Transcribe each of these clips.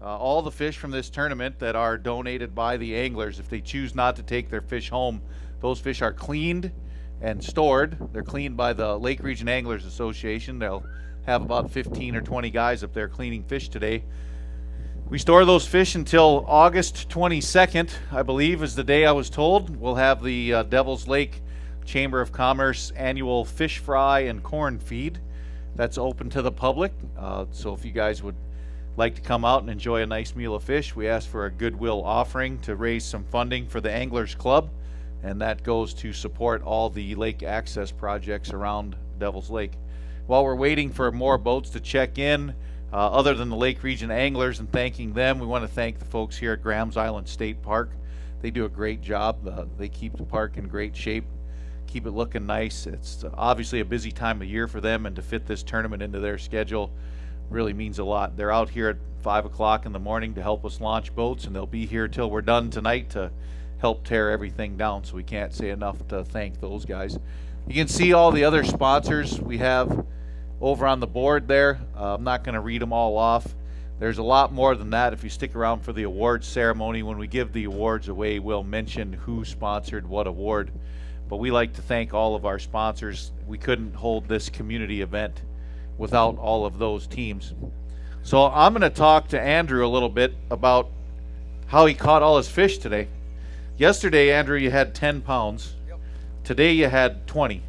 all the fish from this tournament that are donated by the anglers, if they choose not to take their fish home, those fish are cleaned and stored. They're cleaned by the Lake Region Anglers Association. They'll have about 15 or 20 guys up there cleaning fish today. We store those fish until August 22nd, I believe, is the day I was told. We'll have the Devil's Lake Chamber of Commerce annual fish fry and corn feed. That's open to the public. So if you guys would like to come out and enjoy a nice meal of fish, we ask for a goodwill offering to raise some funding for the Anglers Club, and that goes to support all the lake access projects around Devil's Lake. While we're waiting for more boats to check in, other than the Lake Region Anglers and thanking them, we want to thank the folks here at Grahams Island State Park. They do a great job. They keep the park in great shape, keep it looking nice. It's obviously a busy time of year for them, and to fit this tournament into their schedule really means a lot. They're out here at 5 o'clock in the morning to help us launch boats, and they'll be here till we're done tonight to help tear everything down, so we can't say enough to thank those guys. You can see all the other sponsors we have over on the board there. I'm not going to read them all off. There's a lot more than that. If you stick around for the awards ceremony, when we give the awards away, we'll mention who sponsored what award. But we like to thank all of our sponsors. We couldn't hold this community event without all of those teams. So I'm going to talk to Andrew a little bit about how he caught all his fish today. Yesterday, Andrew, you had 10 pounds. Yep. Today you had 20,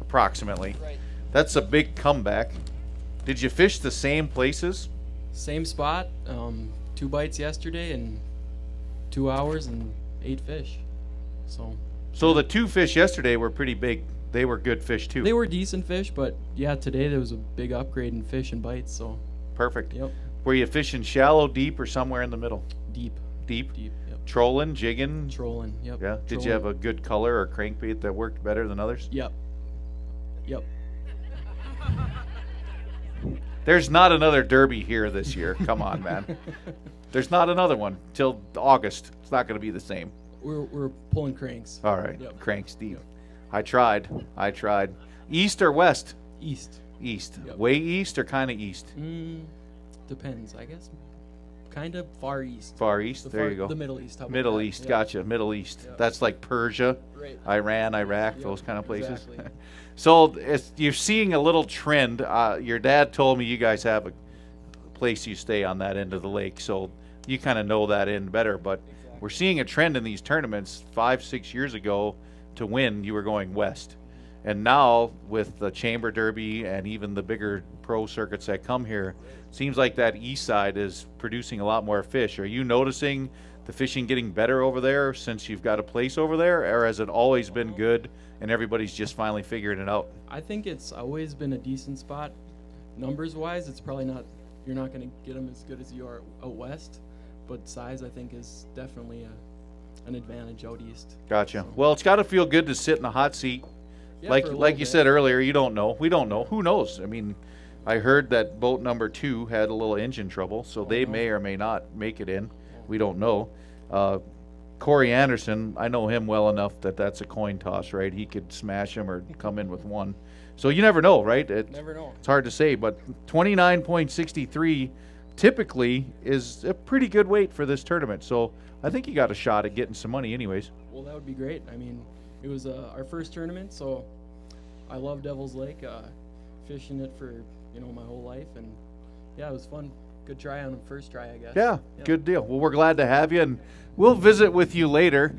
approximately. Right. That's a big comeback. Did you fish the same places? Same spot. 2 bites yesterday and 2 hours and 8 fish. So the 2 fish yesterday were pretty big. They were good fish too. They were decent fish, but yeah, today there was a big upgrade in fish and bites. So perfect. yep. Were you fishing shallow, deep, or somewhere in the middle? Deep. Deep. Deep. Yep. Trolling, jigging. Trolling. Yep. Yeah. Did you have a good color or crankbait that worked better than others? Yep. Yep. There's not another derby here this year. Come on, man. There's not another one till August. It's not going to be the same. We're pulling cranks. All right. Yep. Cranks deep. Yep. I tried. East or west? East. East. Yep. Way east or kind of east? Depends, I guess. Kind of far east. Far east. There you go. The Middle East. How about Middle that? East. Yep. Gotcha. Middle East. Yep. That's like Persia, Right. Iran, Iraq, Yep, those kind of places. exactly. So you're seeing a little trend. Your dad told me you guys have a place you stay on that end of the lake, so you kind of know that end better. But we're seeing a trend in these tournaments. 5-6 years ago, to win, you were going west. And now with the Chamber Derby and even the bigger pro circuits that come here, seems like that east side is producing a lot more fish. Are you noticing the fishing getting better over there since you've got a place over there, or has it always been good and everybody's just finally figuring it out? I think it's always been a decent spot. Numbers wise, it's probably not, you're not going to get them as good as you are out west, but size I think is definitely an advantage out east. Gotcha. So, Well, it's got to feel good to sit in a hot seat. yeah, like for a you little bit. said earlier, you don't know. We don't know. Who knows? I mean, I heard that boat number 2 had a little engine trouble, so they may or may not make it in. We don't know. Corey Anderson, I know him well enough that that's a coin toss, right? He could smash him or come in with one. So you never know, right? Never know. It's hard to say, but 29.63 typically is a pretty good weight for this tournament. So I think you got a shot at getting some money anyways. Well, that would be great. I mean, it was our first tournament, so I love Devil's Lake, fishing it for, my whole life, and yeah, it was fun. Good try on the first try, I guess. Yeah, Yep. good deal. Well, we're glad to have you, and we'll visit with you later.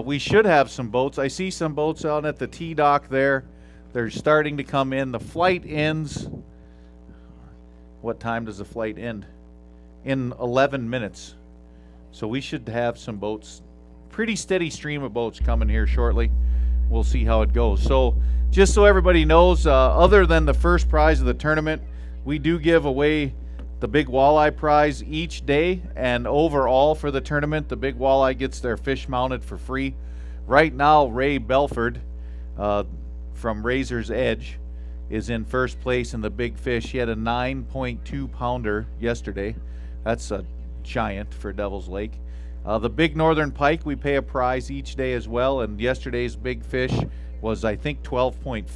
We should have some boats. I see some boats out at the T-dock there. They're starting to come in. The flight ends. What time does the flight end? In 11 minutes. So we should have some boats. Pretty steady stream of boats coming here shortly. We'll see how it goes. So just so everybody knows, other than the first prize of the tournament, we do give away the big walleye prize each day, and overall for the tournament, the big walleye gets their fish mounted for free. Right now, Ray Belford from Razor's Edge is in first place in the big fish. He had a 9.2 pounder yesterday. That's a giant for Devil's Lake. The big northern pike, we pay a prize each day as well, and yesterday's big fish was, I think, 12.4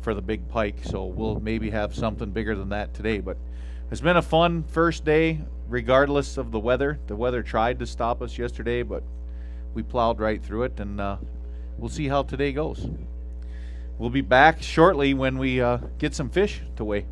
for the big pike, so we'll maybe have something bigger than that today. But it's been a fun first day. regardless of the weather. The weather tried to stop us yesterday, but we plowed right through it, and we'll see how today goes. We'll be back shortly when we get some fish to weigh.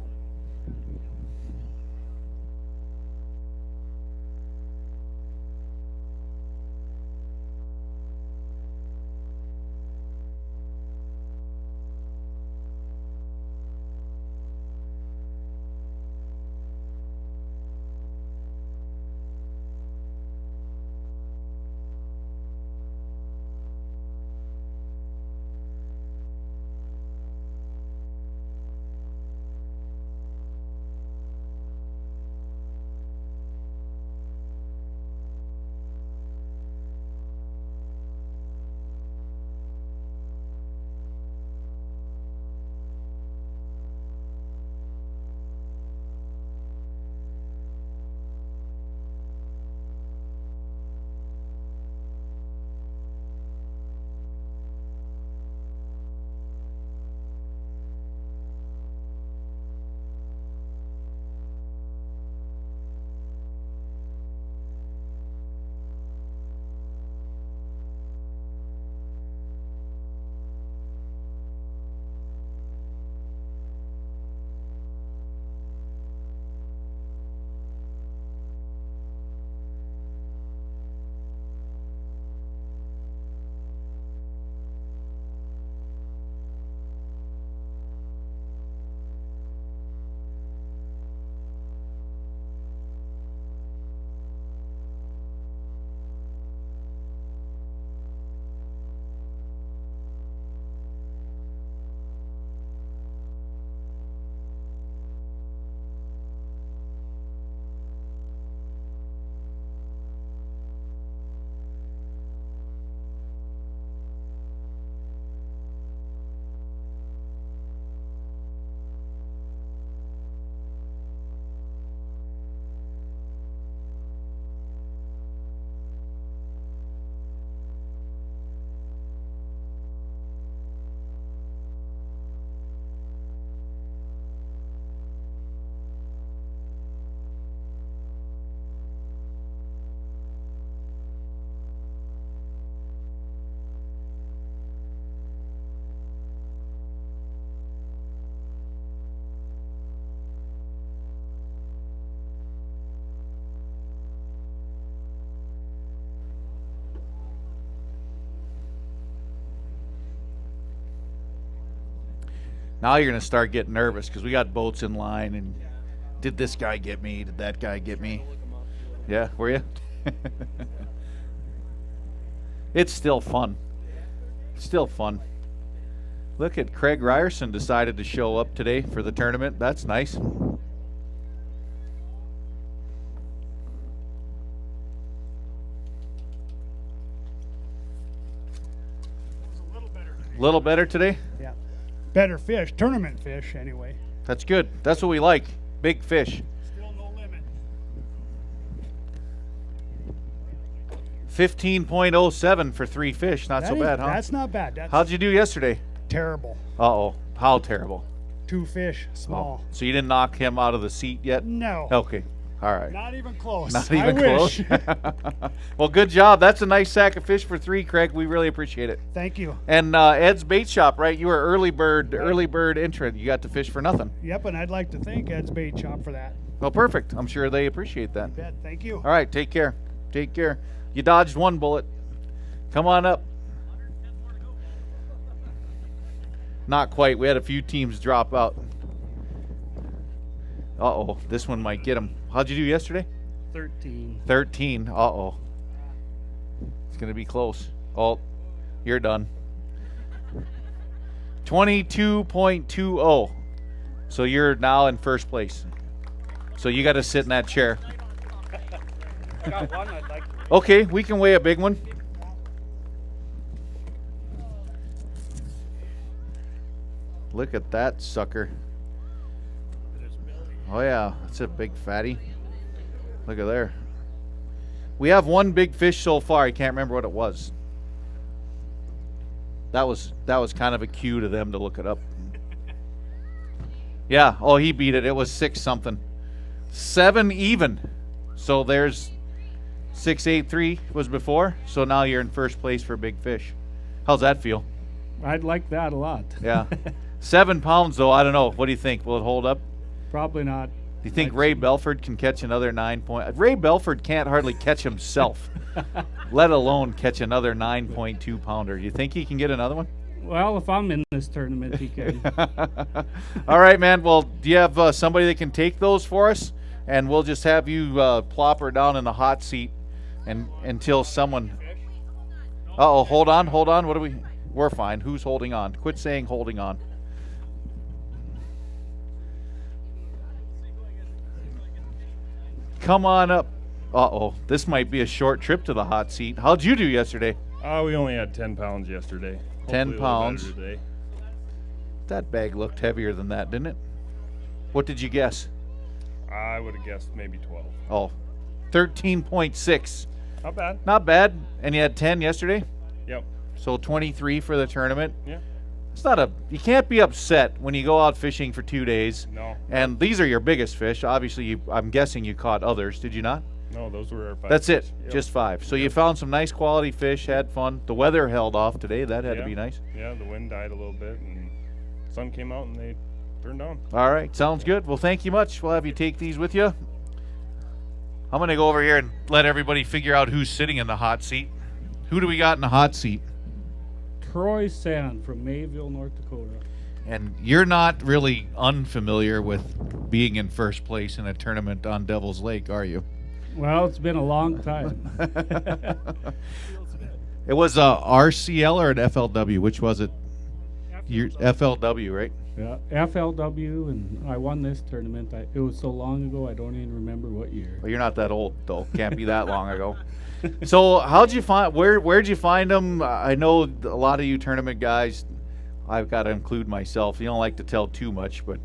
Now you're going to start getting nervous because we got boats in line, and did this guy get me? Did that guy get me? Yeah, were you? It's still fun. Still fun. Look at Craig Ryerson decided to show up today for the tournament. That's nice. A little better today? Yeah. Better fish, tournament fish anyway. That's good. That's what we like. Big fish. Still no limit. 15.07 for 3 fish. Not so bad, huh? That's not bad. How'd you do yesterday? Terrible. Uh-oh. How terrible? 2 fish, small. Oh. So you didn't knock him out of the seat yet? No. Okay. All right. Not even close. Not even I close. wish. Well, good job. That's a nice sack of fish for 3, Craig. We really appreciate it. Thank you. And Ed's Bait Shop, right? You were early bird entrant. You got to fish for nothing. Yep, and I'd like to thank Ed's Bait Shop for that. Well, perfect. I'm sure they appreciate that. You bet. Thank you. All right. Take care. Take care. You dodged one bullet. Come on up. Not quite. We had a few teams drop out. Uh-oh. This one might get him. How'd you do yesterday? 13. 13. Uh-oh. It's going to be close. Oh, you're done. 22.20. So you're now in first place. So you got to sit in that chair. I got one I'd like to. Okay, we can weigh a big one. Look at that sucker. Oh yeah, that's a big fatty. Look at there. We have one big fish so far. I can't remember what it was. That was kind of a cue to them to look it up. Yeah. Oh, he beat it. It was 6 something. 7 even. So there's 683 was before. So now you're in first place for big fish. How's that feel? I'd like that a lot. Yeah. 7 pounds though. I don't know. What do you think? Will it hold up? Probably not. Do you think Ray Belford can catch another 9 point? Ray Belford can't hardly catch himself, let alone catch another 9.2 pounder. Do you think he can get another one? Well, if I'm in this tournament, he can. All right, man. Well, do you have somebody that can take those for us? And we'll just have you plop her down in the hot seat and until someone. Uh-oh, hold on. What are we? We're fine. Who's holding on? Quit saying holding on. Come on up. Uh-oh, this might be a short trip to the hot seat. How'd you do yesterday? We only had 10 pounds yesterday. 10 Hopefully a little pounds. better today. That bag looked heavier than that, didn't it? What did you guess? I would have guessed maybe 12. Oh, 13.6. Not bad. Not bad. And you had 10 yesterday? Yep. So 23 for the tournament. Yeah. It's not you can't be upset when you go out fishing for 2 days. No. And these are your biggest fish. Obviously, I'm guessing you caught others. Did you not? No, those were our 5. That's it. fish. Yep. Just 5. So you found some nice quality fish, had fun. The weather held off today. That had to Yeah. be nice. Yeah, the wind died a little bit and sun came out and they turned on. All right. Sounds good. Well, thank you much. We'll have you take these with you. I'm going to go over here and let everybody figure out who's sitting in the hot seat. Who do we got in the hot seat? Troy Sand from Mayville, North Dakota. And you're not really unfamiliar with being in first place in a tournament on Devil's Lake, are you? Well, it's been a long time. It was a RCL or an FLW? Which was it? Your FLW, right? Yeah, FLW, and I won this tournament. It was so long ago, I don't even remember what year. Well, you're not that old, though. Can't be that long ago. So, how'd you find? Where'd you find them? I know a lot of you tournament guys. I've got to include myself. You don't like to tell too much, but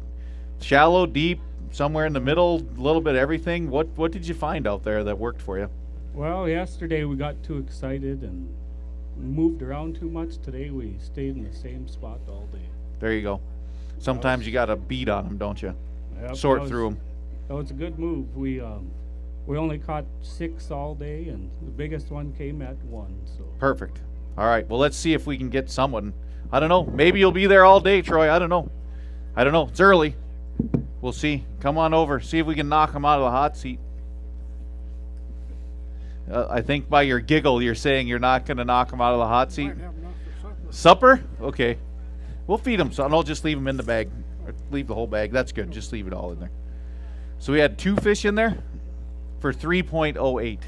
shallow, deep, somewhere in the middle, a little bit of everything. What did you find out there that worked for you? Well, yesterday we got too excited and moved around too much. Today we stayed in the same spot all day. There you go. Sometimes you got to beat on them, don't you? Yep, Sort through them. That was a good move. We only caught 6 all day, and the biggest one came at 1. So Perfect. All right. Well, let's see if we can get someone. I don't know. Maybe you'll be there all day, Troy. I don't know. It's early. We'll see. Come on over. See if we can knock him out of the hot seat. I think by your giggle, you're saying you're not going to knock him out of the hot seat. Supper? Okay. We'll feed him. So I'll just leave him in the bag. Or leave the whole bag. That's good. Just leave it all in there. So we had 2 fish in there for 3.08.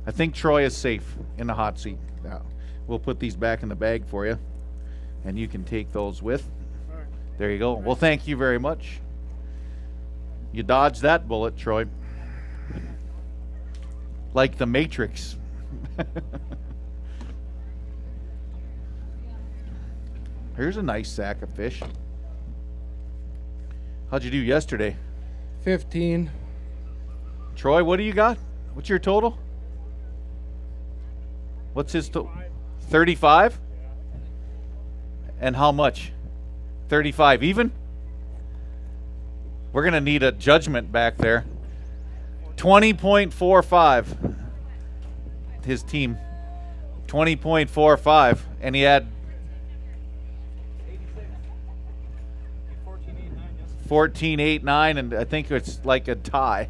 I think Troy is safe in the hot seat. Now, we'll put these back in the bag for you, and you can take those with. There you go. Well, thank you very much. You dodged that bullet, Troy. Like the Matrix. Here's a nice sack of fish. How'd you do yesterday? 15. Troy, what do you got? What's your total? What's his total? 35? And how much? 35 even? We're going to need a judgment back there. 20.45. His team. 20.45. And he had 14.89, and I think it's like a tie.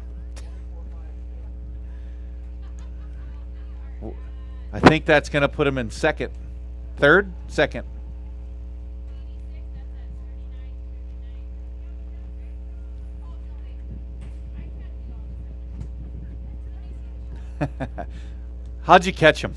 I think that's going to put him in second. Third? Second. How'd you catch him?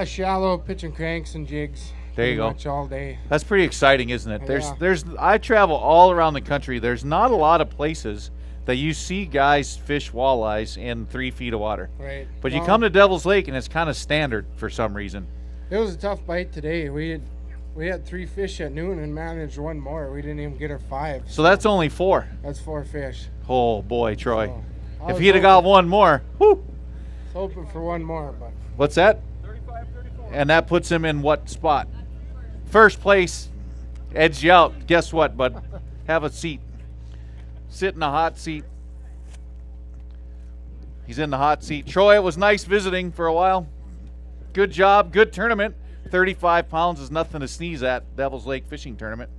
Shallow, pitching cranks and jigs. There you Pretty go. much all day. That's pretty exciting, isn't it? Yeah. There's I travel all around the country. There's not a lot of places that you see guys fish walleyes in 3 feet of water. Right. But you come to Devil's Lake and it's kind of standard for some reason. It was a tough bite today. We had 3 fish at noon and managed 1 more. We didn't even get our 5. So that's only 4. That's 4 fish. Oh boy, Troy. So, I If was he'd have got 1 more, whoo. hoping for 1 more, but What's that? 35, 34. And that puts him in what spot? First place. Edge you out. Guess what, bud? Have a seat. Sit in a hot seat. He's in the hot seat. Troy, it was nice visiting for a while. Good job. Good tournament. 35 pounds is nothing to sneeze at. Devil's Lake Fishing Tournament.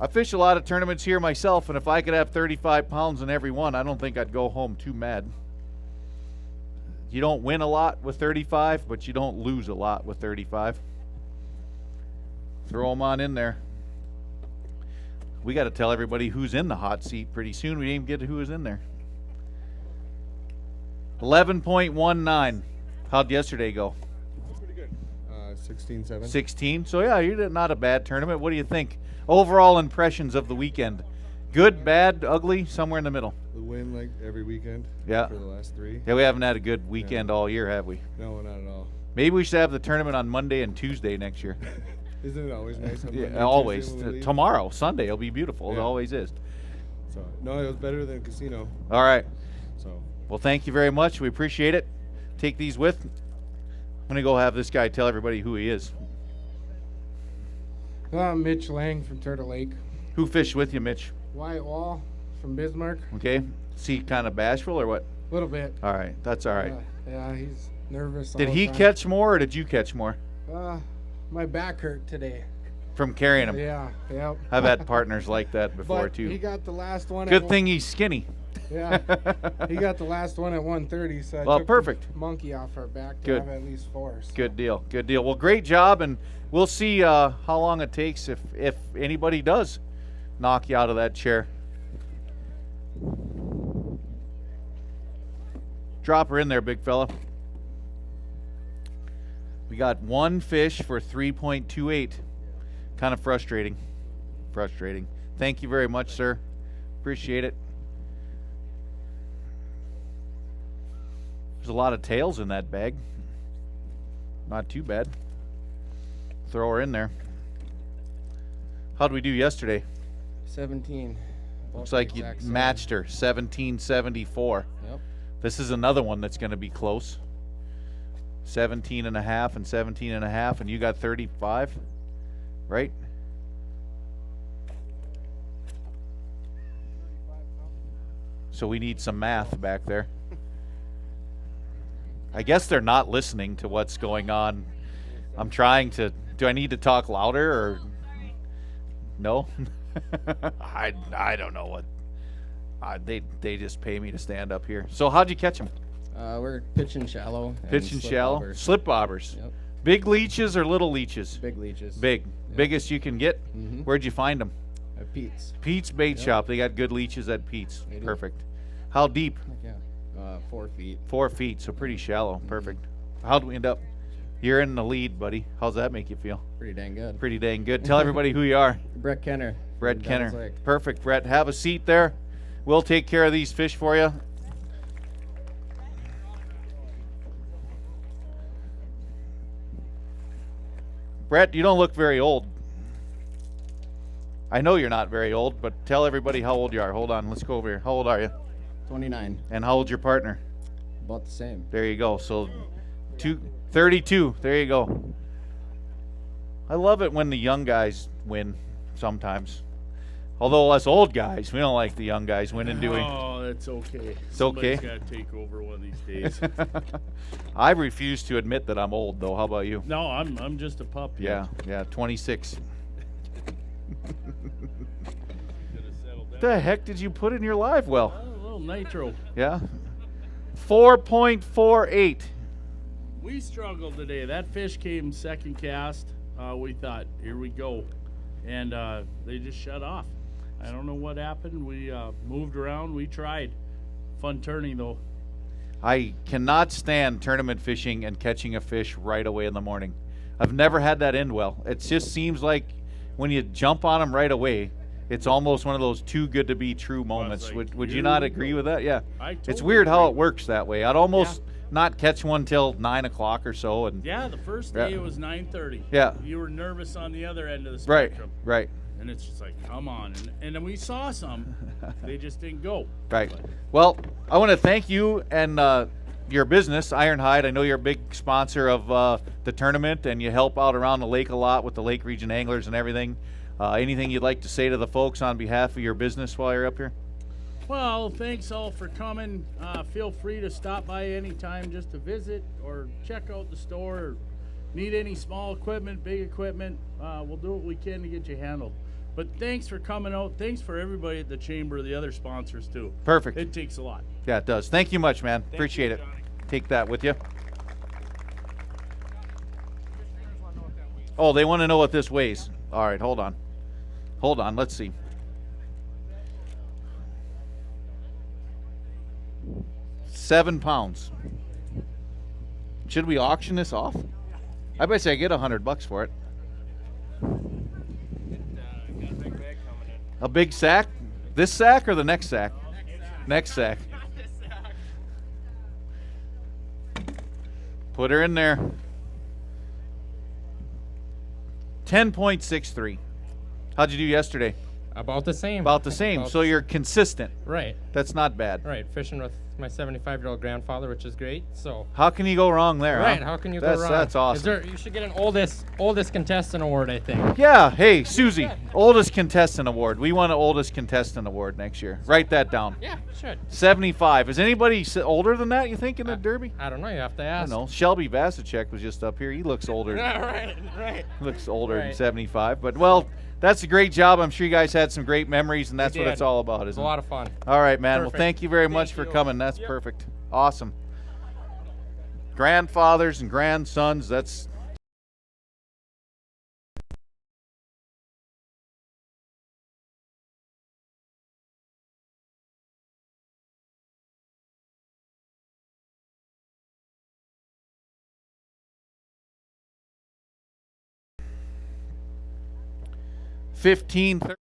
I fish a lot of tournaments here myself, and if I could have 35 pounds in every one, I don't think I'd go home too mad. You don't win a lot with 35, but you don't lose a lot with 35. Throw them on in there. We got to tell everybody who's in the hot seat pretty soon. We didn't even get to who was in there. 11.19. How'd yesterday go? 16-7. 16. So, yeah, you did not a bad tournament. What do you think? Overall impressions of the weekend. Good, bad, ugly, somewhere in the middle. The win like every weekend. Yeah. For the last 3. Yeah, we haven't had a good weekend all year, have we? No, not at all. Maybe we should have the tournament on Monday and Tuesday next year. Isn't it always nice? On Yeah, Monday, always. Tuesday when we leave? Tomorrow, Sunday, it'll be beautiful. It Yeah. always is. So no, it was better than casino. All right. So Well, thank you very much. We appreciate it. Take these with. I'm going to go have this guy tell everybody who he is. Mitch Lang from Turtle Lake. Who fished with you, Mitch? Wyatt Wall from Bismarck. Okay. Is he kind of bashful or what? A little bit. All right. That's all right. Yeah, he's nervous. Did all he the time. catch more or did you catch more My back hurt today. from carrying him? Yeah, yeah. I've had partners like that before, But too. he got the last one. Good at thing he's skinny. Yeah, he got the last one at 1:30. So I Well, took perfect. the monkey off our back to Good. have at least 4. So. Good deal. Good deal. Well, great job, and we'll see how long it takes if anybody does knock you out of that chair. Drop her in there, big fella. We got one fish for 3.28. Kind of frustrating. Frustrating. Thank you very much, sir. Appreciate it. There's a lot of tails in that bag. Not too bad. Throw her in there. How'd we do yesterday? 17. Looks like you matched her. 1774. Yep. This is another one that's going to be close. 17 and a half and 17 and a half, and you got 35, right? So we need some math back there. I guess they're not listening to what's going on. I'm trying to. Do I need to talk louder or no? I don't know what. They just pay me to stand up here. So how'd you catch them? We're pitching shallow. And Pitching slip shallow, bobbers. slip bobbers. Yep. Big leeches or little leeches? Big leeches. Big. Biggest you can get? Mhm. Where'd you find them? At Pete's. Pete's Bait Yep. Shop. They got good leeches at Pete's. They do. Perfect. How deep? Yeah. 4 feet. 4 feet, so pretty shallow. Perfect. How'd we end up? You're in the lead, buddy. How's that make you feel? Pretty dang good. Pretty dang good. Tell everybody who you are. Brett Kenner. Brett from Kenner. Devil's Lake. Perfect, Brett. Have a seat there. We'll take care of these fish for you. Brett, you don't look very old. I know you're not very old, but tell everybody how old you are. Hold on, let's go over here. How old are you? 29. And how old's your partner? About the same. There you go. So 32. There you go. I love it when the young guys win sometimes. Although us old guys, we don't like the young guys winning, do we? Oh, that's okay. It's Somebody's okay. got to take over one of these days. I refuse to admit that I'm old, though. How about you? No, I'm just a pup. Yeah, 26. Gotta settle down. What the heck did you put in your live well? Oh, a little nitro. Yeah. 4.48. We struggled today. That fish came second cast. We thought, here we go. And they just shut off. I don't know what happened. We moved around. We tried. Fun turning, though. I cannot stand tournament fishing and catching a fish right away in the morning. I've never had that end well. It just seems like when you jump on them right away, it's almost one of those too good to be true moments. like, Would you here not we agree go. with that? Yeah. I It's totally weird how agree. it works that way. I'd almost not catch one till 9 o'clock or so. And Yeah, the first Yeah. day it was 9:30. Yeah. You were nervous on the other end of the Right, spectrum. right, And it's just like, come on. And then we saw some. They just didn't go. right. Well, I want to thank you and your business, Ironhide. I know you're a big sponsor of the tournament, and you help out around the lake a lot with the Lake Region anglers and everything. Anything you'd like to say to the folks on behalf of your business while you're up here? Well, thanks all for coming. Feel free to stop by anytime just to visit or check out the store. Or need any small equipment, big equipment, we'll do what we can to get you handled. But thanks for coming out. Thanks for everybody at the chamber, the other sponsors too. Perfect. It takes a lot. Yeah, it does. Thank you much, man. Appreciate it. Take that with you. Oh, they want to know what this weighs. All right, hold on. Hold on, let's see. £7. Should we auction this off? I bet you I get $100 for it. A big sack? This sack or the next sack? Next sack. Put her in there. 10.63. How'd you do yesterday? About the same. About the same. So you're consistent. Right. That's not bad. Right. Fishing with my 75-year-old grandfather, which is great. So. How can you go wrong there? Right. Huh? How can you go wrong? That's awesome. Is there, you should get an oldest contestant award, I think. Yeah. Hey, Susie, oldest contestant award. We want an oldest contestant award next year. Write that down. Yeah, should. 75. Is anybody older than that? You think in the Derby? I don't know. You have to I ask. don't know. Shelby Vasicek was just up here. He looks older. Right. Looks older than Right. 75. But well, that's a great job. I'm sure you guys had some great memories, and that's what it's all about, It was isn't a it? lot of fun. All right, man. Perfect. Well, thank you very much for coming. That's perfect. Awesome. Grandfathers and grandsons, that's $15.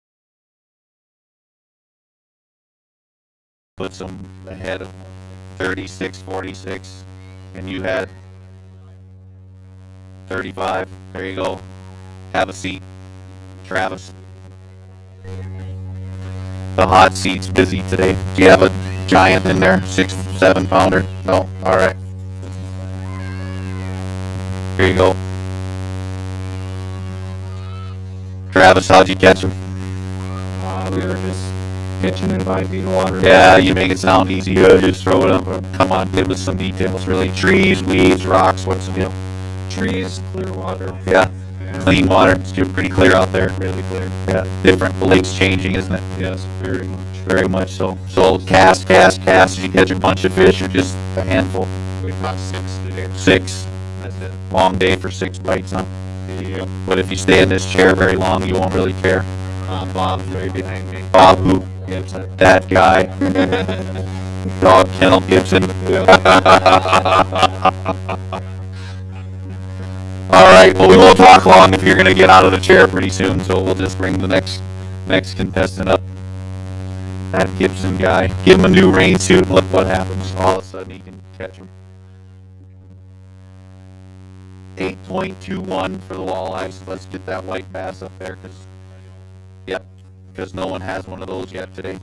Puts them ahead of 36-46, and you had 35. There you go. Have a seat, Travis. The hot seat's busy today. Do you have a giant in there? 6-7 pounder? No. All right. Here you go. Travis, how'd you catch him? We were just pitching in 5 feet of water. Yeah, you make it sound easy. Just throw it up. Come on, give us some details. Really, trees, weeds, rocks. What's the deal? Trees, clear water. Yeah, clean water. It's pretty clear out there. Really clear. Yeah, different. The lake's changing, isn't it? Yes, very much. Very much so. So cast. Did you catch a bunch of fish or just a handful? We caught 6 today. 6. That's it. Long day for 6 bites, huh? Yep. But if you stay in this chair very long, you won't really care. Bob's right behind me. Bob who? Gibson. That guy. Dog Kennel Gibson. All right, well, we won't talk long if you're going to get out of the chair pretty soon, so we'll just bring the next contestant up. That Gibson guy. Give him a new rain suit and look what happens. All of a sudden, he can catch him. 8.21 for the walleyes. Let's get that white bass up there, because no one has one of those yet today.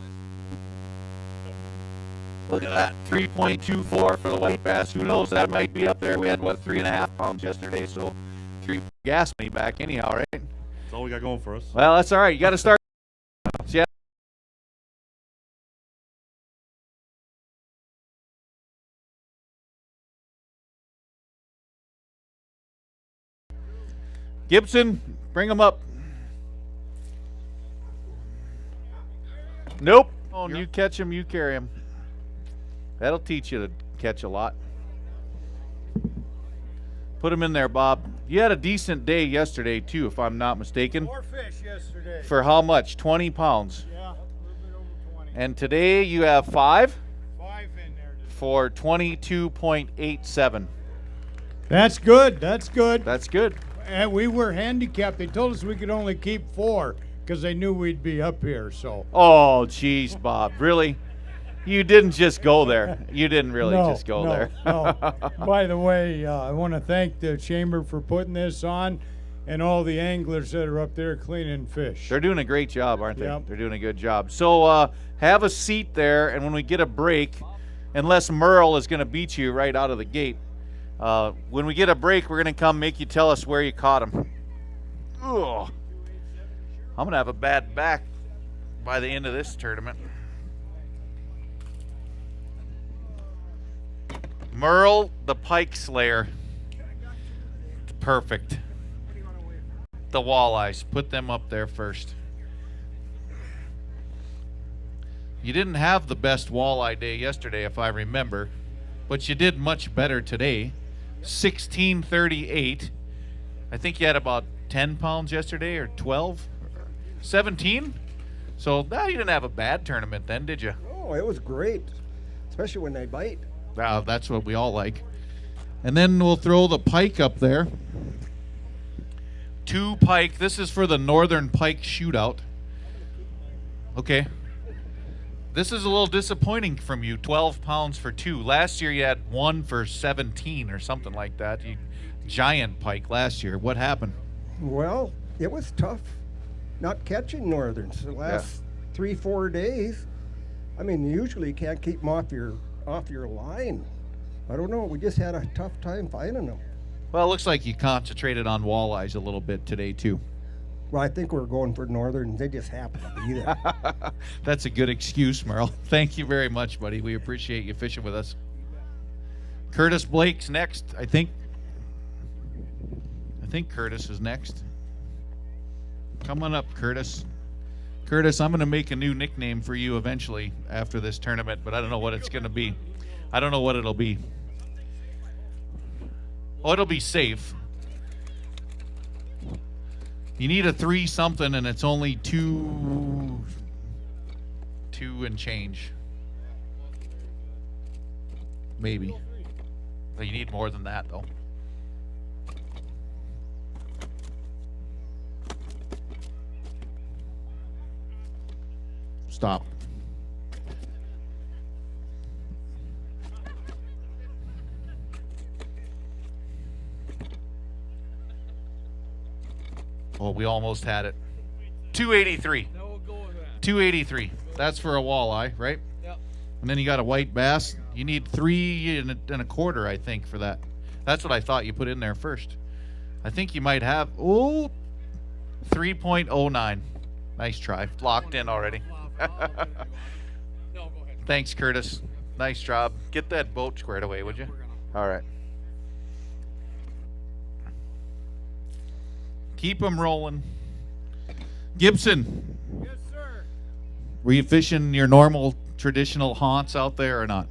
Look at that, 3.24 for the white bass. Who knows, that might be up there. We had, 3.5 pounds yesterday, so 3 gas money back anyhow, right? That's all we got going for us. Well, that's all right. You got to start. Yeah. Gibson, bring him up. Nope. Oh, you catch him, you carry him. That'll teach you to catch a lot. Put him in there, Bob. You had a decent day yesterday, too, if I'm not mistaken. 4 fish yesterday. For how much? 20 pounds. Yeah, a little bit over 20. And today you have 5? 5 in there. For 22.87. That's good. That's good. That's good. And we were handicapped. They told us we could only keep 4 because they knew we'd be up here. So. Oh, geez, Bob. Really? You didn't just go there. You didn't really just go there. No. By the way, I want to thank the chamber for putting this on and all the anglers that are up there cleaning fish. They're doing a great job, aren't they? Yep. They're doing a good job. So have a seat there, and when we get a break, unless Merle is going to beat you right out of the gate, when we get a break, we're going to come make you tell us where you caught them. Ugh. I'm going to have a bad back by the end of this tournament. Merle, the Pike Slayer. Perfect. The walleyes. Put them up there first. You didn't have the best walleye day yesterday, if I remember, but you did much better today. 1638. I think you had about 10 pounds yesterday, or 12? 17? So you didn't have a bad tournament then, did you? Oh, it was great, especially when they bite. Wow, that's what we all like. And then we'll throw the pike up there. 2 pike. This is for the Northern Pike shootout. Okay. This is a little disappointing from you. 12 pounds for 2. Last year you had 1 for 17 or something like that. Giant pike last year. What happened? Well, it was tough not catching northerns the last 3-4 days. I mean, usually you can't keep them off your line. I don't know. We just had a tough time finding them. Well, it looks like you concentrated on walleyes a little bit today too. Well, I think we're going for northern. They just happen to be there. That's a good excuse, Merle. Thank you very much, buddy. We appreciate you fishing with us. Curtis Blake's next, I think. I think Curtis is next. Come on up, Curtis. Curtis, I'm going to make a new nickname for you eventually after this tournament, but I don't know what it's going to be. I don't know what it'll be. Oh, it'll be safe. You need a 3 something, and it's only 2 and change. Maybe. But you need more than that, though. Stop. Oh, we almost had it. 283. 283. That's for a walleye, right? Yep. And then you got a white bass. You need 3 and a quarter, I think, for that. That's what I thought you put in there first. I think you might have 3.09. Nice try. Locked in already. Thanks, Curtis. Nice job. Get that boat squared away, would you? All right. Keep them rolling. Gibson. Yes, sir. Were you fishing your normal traditional haunts out there or not?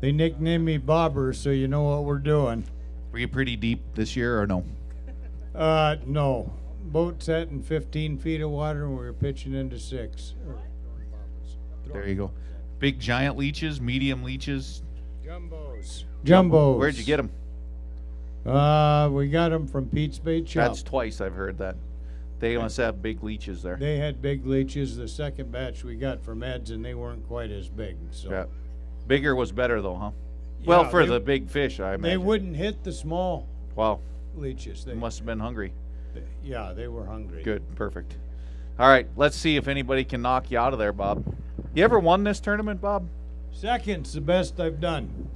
They nicknamed me Bobber, so you know what we're doing. Were you pretty deep this year or no? No. Boat set in 15 feet of water, and we were pitching into 6. There you go. Big giant leeches, medium leeches. Jumbos. Where'd you get them? We got them from Pete's Bait Shop. That's twice I've heard that. They must have big leeches there. They had big leeches. The second batch we got from Ed's, and they weren't quite as big. So. Yeah. Bigger was better though, huh? Well, Yeah, for they- the big fish, I imagine. They wouldn't hit the small Wow. leeches. They must have been hungry. Yeah, they were hungry. Good. Perfect. All right. Let's see if anybody can knock you out of there, Bob. You ever won this tournament, Bob? Second's the best I've done.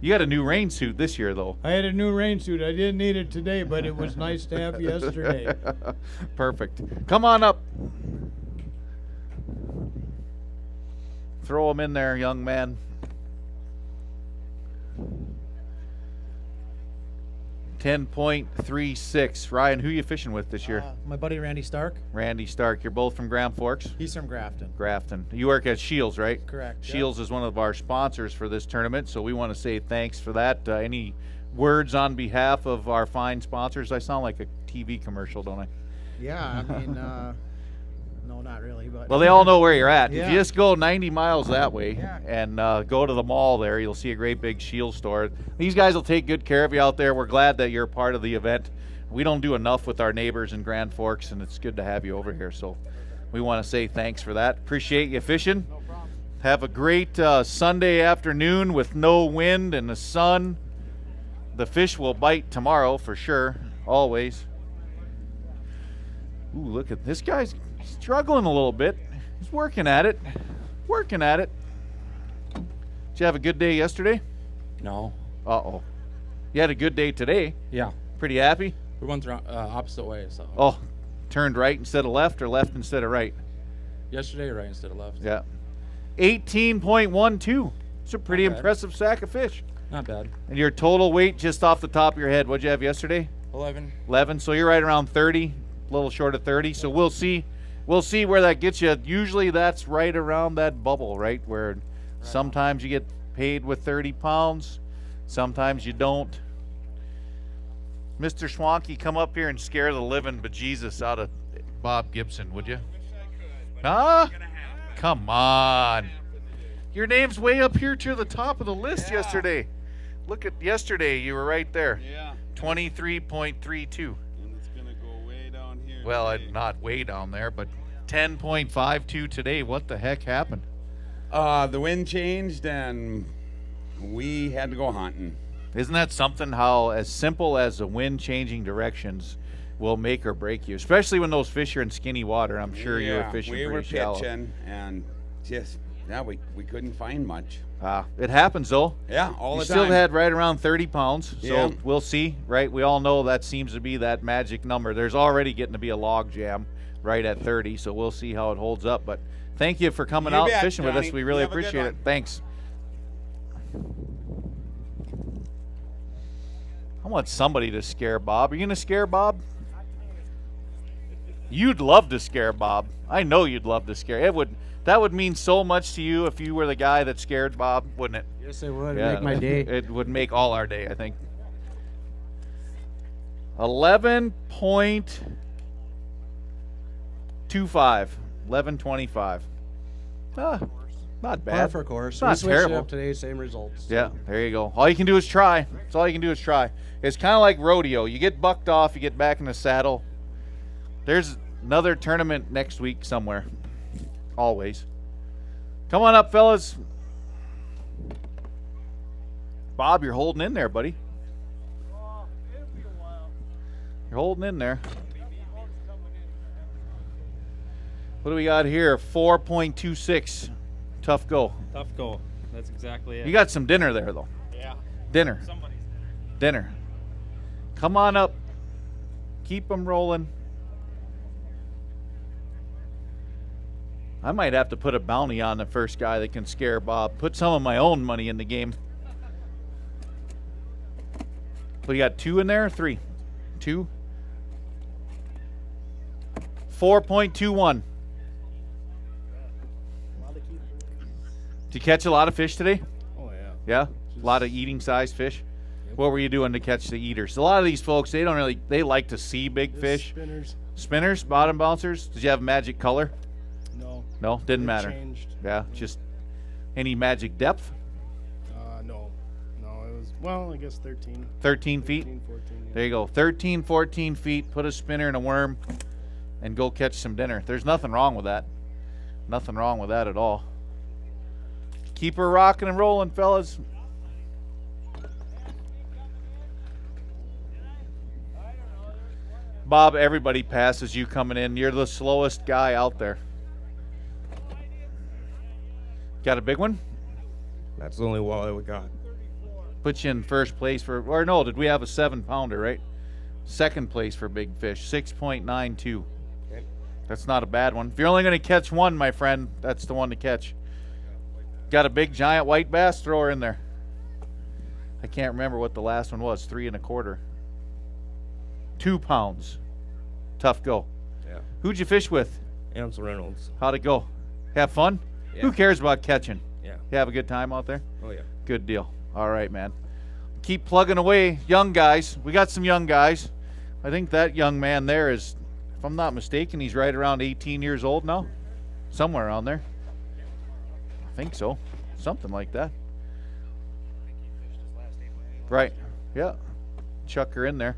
You got a new rain suit this year, though. I had a new rain suit. I didn't need it today, but it was nice to have yesterday. Perfect. Come on up. Throw them in there, young man. 10.36. Ryan, who you fishing with this year? My buddy Randy Stark. Randy Stark. You're both from Grand Forks? He's from Grafton. Grafton. You work at Shields, right? Correct. Shields is one of our sponsors for this tournament, so we want to say thanks for that. Any words on behalf of our fine sponsors? I sound like a TV commercial, don't I? Yeah, I mean, no, not really, but. Well, they all know where you're at. Yeah. If you just go 90 miles that way and go to the mall there, you'll see a great big Shield store. These guys will take good care of you out there. We're glad that you're part of the event. We don't do enough with our neighbors in Grand Forks, and it's good to have you over here. So we want to say thanks for that. Appreciate you fishing. No problem. Have a great Sunday afternoon with no wind and the sun. The fish will bite tomorrow for sure, always. Ooh, look at this guy's struggling a little bit. He's working at it. Working at it. Did you have a good day yesterday? No. Uh-oh. You had a good day today? Yeah. Pretty happy? We went the opposite way, so. Oh, turned right instead of left or left instead of right? Yesterday, right instead of left. Yeah. 18.12. It's a pretty impressive sack of fish. Not bad. And your total weight, just off the top of your head, what'd you have yesterday? 11. 11. So you're right around 30, a little short of 30. So we'll see where that gets you. Usually that's right around that bubble, right? Where sometimes you get paid with 30 pounds, sometimes you don't. Mr. Schwanke, come up here and scare the living bejesus out of Bob Gibson, would you? Huh? Come on. Your name's way up here to the top of the list yesterday. Look at yesterday, you were right there. Yeah. 23.32. And it's going to go way down here. Well, today. not way down there, but 10.52 today. What the heck happened? The wind changed and we had to go hunting. Isn't that something how as simple as the wind changing directions will make or break you, especially when those fish are in skinny water? I'm sure you were fishing we were pretty shallow. pitching and just, we couldn't find much. It happens though. Yeah, all you the still time. had right around 30 pounds, so Yeah. we'll see, right? We all know that seems to be that magic number. There's already getting to be a log jam right at 30, so we'll see how it holds up. But thank you for coming You out bet, fishing with Johnny. us. We really You have a good appreciate it. one. Thanks. I want somebody to scare Bob. Are you going to scare Bob? You'd love to scare Bob. I know you'd love to scare. That would mean so much to you if you were the guy that scared Bob, wouldn't it? Yes, it would make my day. It would make all our day, I think. 11.25. 11.25. Not bad. Par for course. Not we switched terrible. it up today, same results. Yeah, there you go. All you can do is try. That's all you can do is try. It's kind of like rodeo. You get bucked off, you get back in the saddle. There's another tournament next week somewhere. Always. Come on up, fellas. Bob, you're holding in there, buddy. You're holding in there. What do we got here? 4.26. Tough go. Tough go. That's exactly it. You got some dinner there, though. Yeah. Dinner. Somebody's Dinner. Come on up. Keep them rolling. I might have to put a bounty on the first guy that can scare Bob. Put some of my own money in the game. So you got 2 in there? 3? 2? 4.21. Did you catch a lot of fish today? Oh, yeah. Yeah? A lot of eating size fish? What were you doing to catch the eaters? A lot of these folks, they like to see big fish. Spinners. Spinners, bottom bouncers. Did you have magic color? No. No, didn't It matter. changed. Yeah, just any magic depth? No. No, it was, well, I guess 13. 13 feet? 13, 14, yeah. There you go. 13, 14 feet. Put a spinner and a worm and go catch some dinner. There's nothing wrong with that. Nothing wrong with that at all. Keep her rocking and rolling, fellas. Bob, everybody passes you coming in. You're the slowest guy out there. Got a big one? That's the only walleye we got. Put you in first place for, or no, did we have a 7-pounder, right? Second place for big fish, 6.92. Okay. That's not a bad one. If you're only going to catch one, my friend, that's the one to catch. Got a big giant white bass? Throw her in there. I can't remember what the last one was. 3 1/4. 2 pounds. Tough go. Yeah. Who'd you fish with? Ansel Reynolds. How'd it go? Have fun? Yeah. Who cares about catching? Yeah. You have a good time out there? Oh, yeah. Good deal. All right, man. Keep plugging away. Young guys. We got some young guys. I think that young man there is, if I'm not mistaken, he's right around 18 years old now. Somewhere around there. I think so. Something like that. Right. Yeah. Chuck her in there.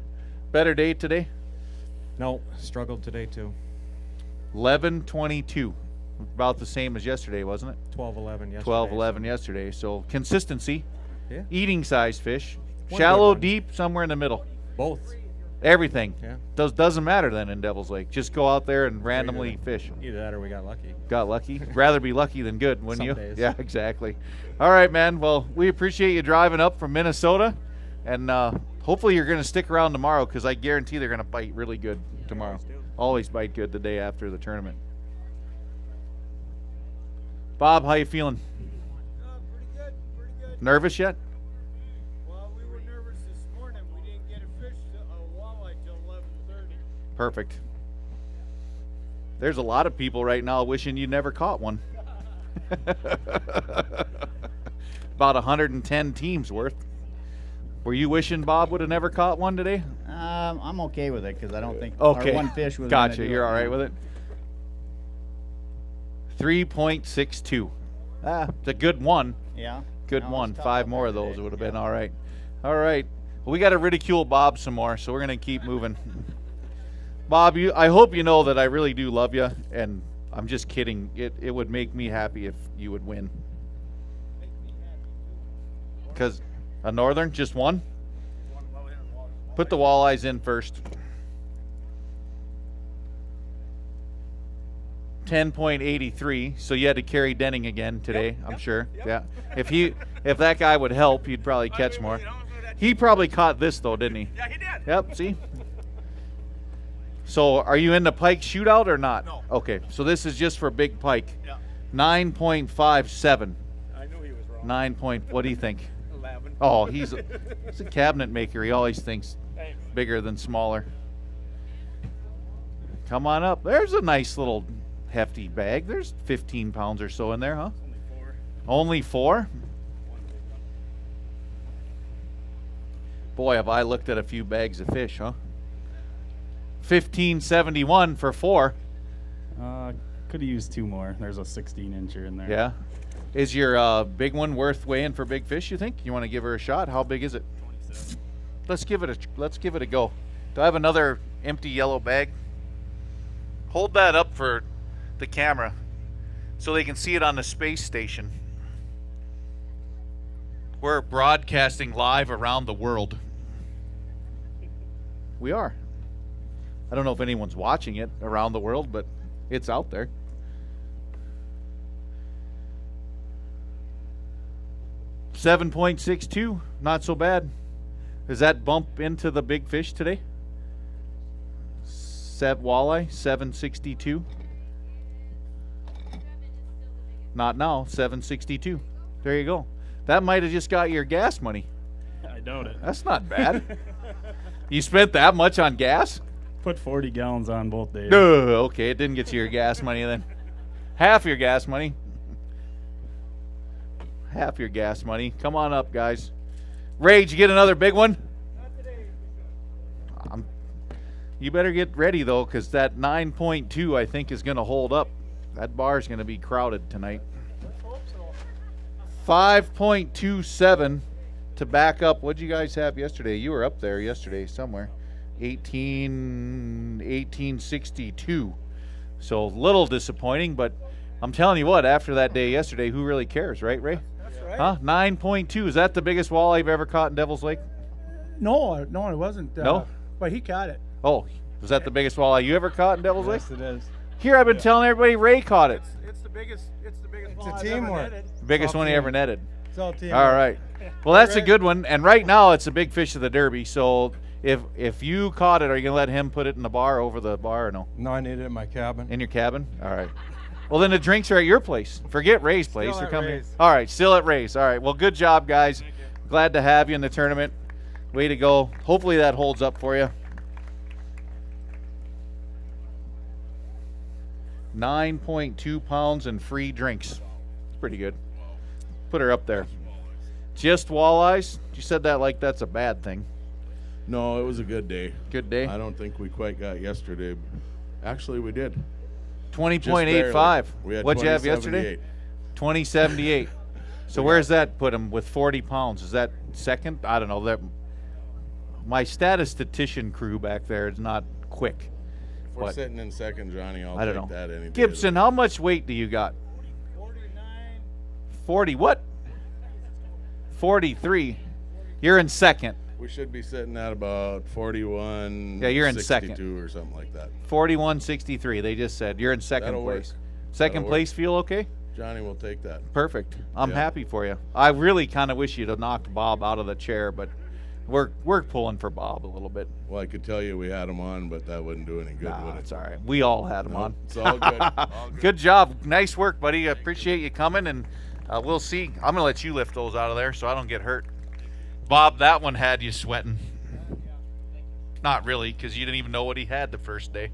Better day today? No, struggled today too. 11:22. About the same as yesterday, wasn't it? 12-11 yesterday. 12-11 yesterday. So consistency. Yeah. Eating size fish. One Shallow, good one. deep, somewhere in the middle. Both. Everything. Yeah. Doesn't matter then in Devil's Lake. Just go out there and randomly fish. Either that or we got lucky. Got lucky. Rather be lucky than good, wouldn't Some you? days. Yeah, exactly. All right, man. Well, we appreciate you driving up from Minnesota, and hopefully you're going to stick around tomorrow because I guarantee they're going to bite really good tomorrow. Always bite good the day after the tournament. Bob, how you feeling? Pretty good. Nervous yet? Perfect. There's a lot of people right now wishing you never caught one. About 110 teams worth. Were you wishing Bob would have never caught one today? I'm okay with it because I don't think Okay. our one fish was. Gotcha. You're all right with it? 3.62. It's a good one. Yeah. Good No, one. it's tough 5 out more there of those today. would have been all right. All right. Well, we got to ridicule Bob some more, so we're going to keep moving. Bob, I hope you know that I really do love you, and I'm just kidding. It would make me happy if you would win. Because a northern, just one? Put the walleyes in first. 10.83, so you had to carry Denning again today, I'm sure. Yeah. If that guy would help, he'd probably catch more. He probably caught this though, didn't he? Yeah, he did. Yep, see? So are you in the Pike shootout or not? No. Okay, so this is just for big Pike. Yeah. 9.57. I knew he was wrong. 9 point, what do you think? 11. Oh, he's a cabinet maker. He always thinks bigger than smaller. Come on up. There's a nice little hefty bag. There's 15 pounds or so in there, huh? Only 4? Boy, have I looked at a few bags of fish, huh? 15.71 for 4. Could have used 2 more. There's a 16-incher in there. Yeah. Is your big one worth weighing for big fish, you think? You want to give her a shot? How big is it? 27. Let's give it a go. Do I have another empty yellow bag? Hold that up for the camera so they can see it on the space station. We're broadcasting live around the world. We are. I don't know if anyone's watching it around the world, but it's out there. $7.62, not so bad. Does that bump into the big fish today? Walleye, 762. Not now, 762. There you go. That might have just got your gas money. I doubt it. That's not bad. You spent that much on gas? Put 40 gallons on both days. Okay, it didn't get you your gas money then. Half your gas money. Half your gas money. Come on up, guys. Ray, did you get another big one? You better get ready, though, because that 9.2, I think, is going to hold up. That bar is going to be crowded tonight. 5.27 to back up. What did you guys have yesterday? You were up there yesterday somewhere. 1862. So a little disappointing, but I'm telling you what, after that day yesterday, who really cares, right, Ray? That's right. Huh? 9.2. Is that the biggest walleye you've ever caught in Devil's Lake? No, it wasn't. No? But he caught it. Oh, was that the biggest walleye you ever caught in Devil's Lake? Yes, it is. Here, I've been telling everybody Ray caught it. It's the biggest. It's the biggest. It's ball a I've teamwork. ever netted. Biggest one he ever netted. It's all team. All right. Well, that's a good one. And right now, it's a big fish of the Derby. So if you caught it, are you going to let him put it in the bar, over the bar, or no? No, I need it in my cabin. In your cabin? All right. Well, then the drinks are at your place. Forget Ray's place. Still They're at coming. Ray's. All right, still at Ray's. All right. Well, good job, guys. Glad to have you in the tournament. Way to go. Hopefully that holds up for you. 9.2 pounds and free drinks. It's pretty good. Put her up there. Just walleyes? You said that like that's a bad thing. No, it was a good day. Good day? I don't think we quite got yesterday. Actually, we did. 20.85. We had What'd you have yesterday? 2078. So where's that put him with 40 pounds? Is that second? I don't know. That my statistician crew back there is not quick. If we're sitting in second, Johnny, I'll I don't take know. that any day. Gibson, how much weight do you got? 40 what? 43. You're in second. We should be sitting at about 41. Yeah, you're in second. 62 or something like that. 41.63. They just said you're in second That'll place. work. Second That'll place work. feel okay? Johnny will take that. Perfect. I'm Yeah. happy for you. I really kind of wish you'd have knocked Bob out of the chair, but we're pulling for Bob a little bit. Well, I could tell you we had him on, but that wouldn't do any good, would it? It's all right. We all had him No, on. It's all good. All good. Good job. Nice work, buddy. I appreciate you coming, and we'll see. I'm going to let you lift those out of there so I don't get hurt. Bob, that one had you sweating. Not really, because you didn't even know what he had the first day.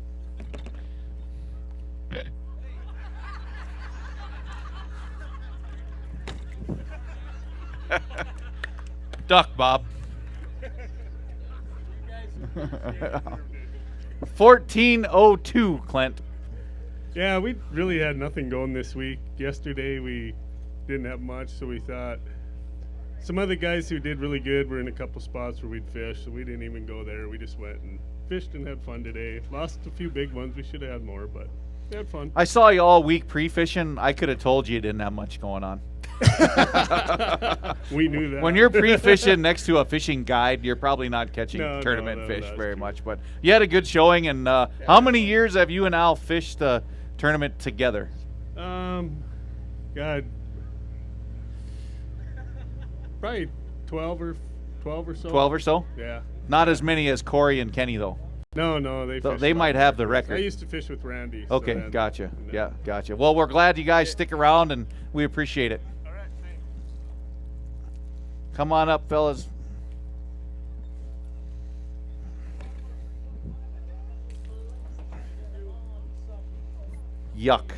Duck, Bob. 1402, Clint. Yeah, we really had nothing going this week. Yesterday we didn't have much, so we thought some other guys who did really good were in a couple spots where we'd fish, so we didn't even go there. We just went and fished and had fun today. Lost a few big ones. We should have had more, but we had fun. I saw you all week pre-fishing. I could have told you didn't have much going on. We knew that. When you're pre-fishing next to a fishing guide, you're probably not catching tournament fish that's very true. much. But you had a good showing. And how many years have you and Al fished the tournament together? God, probably 12 or so. 12 or so? Yeah. Not as many as Corey and Kenny, though. No, they fished They a lot might more. have the record. I used to fish with Randy. so Okay, then- gotcha. Yeah, gotcha. Well, we're glad you guys stick around, and we appreciate it. All right, thanks. Come on up, fellas. Yuck.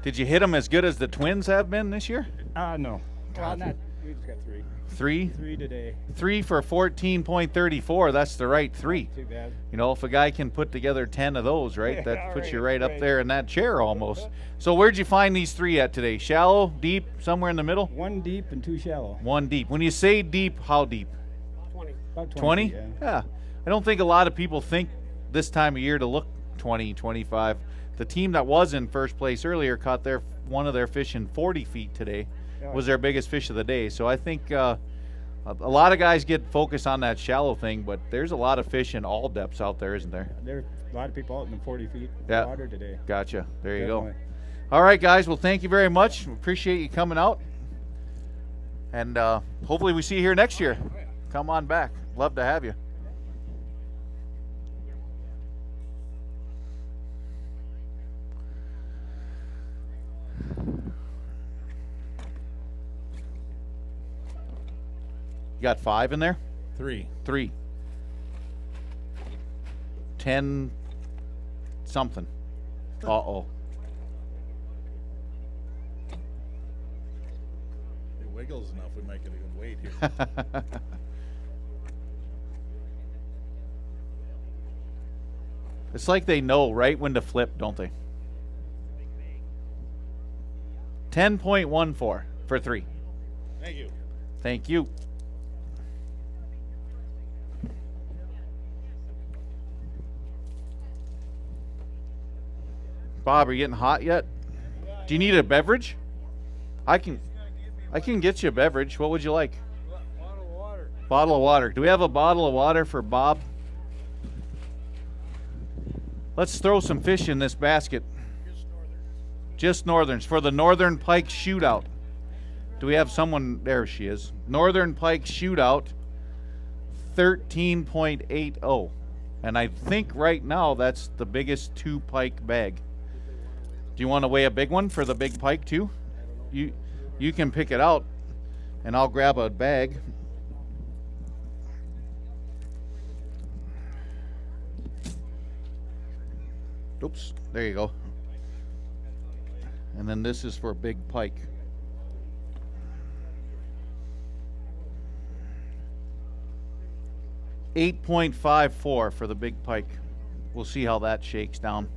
Did you hit them as good as the Twins have been this year? No. God. Not. We just got 3. 3? 3 today. 3 for 14.34. That's the right 3. Too bad. You know, if a guy can put together 10 of those, right, that puts you right up there in that chair almost. So where'd you find these 3 at today? Shallow, deep, somewhere in the middle? 1 deep and 2 shallow. 1 deep. When you say deep, how deep? 20. About 20? Yeah. Yeah. I don't think a lot of people think this time of year to look 20, 25. The team that was in first place earlier caught one of their fish in 40 feet today. Yeah. Was their biggest fish of the day. So I think a lot of guys get focused on that shallow thing, but there's a lot of fish in all depths out there, isn't there? There are a lot of people out in the 40 feet Yeah. water today. Gotcha. There you go. Definitely. All right, guys. Well, thank you very much. We appreciate you coming out. And hopefully we see you here next year. Come on back. Love to have you. You got 5 in there? 3. 3. 10 something. Uh-oh. It wiggles enough, we might get a good weight here. It's like they know right when to flip, don't they? 10.14 for 3. Thank you. Thank you. Bob, are you getting hot yet? Do you need a beverage? I can get you a beverage. What would you like? Bottle of water. Bottle of water. Do we have a bottle of water for Bob? Let's throw some fish in this basket. Just northerns for the Northern Pike shootout. Do we have someone? There she is. Northern Pike shootout 13.80. And I think right now that's the biggest 2 pike bag. Do you want to weigh a big one for the big pike too? You can pick it out and I'll grab a bag. Oops, there you go. And then this is for big pike. $8.54 for the big pike. We'll see how that shakes down.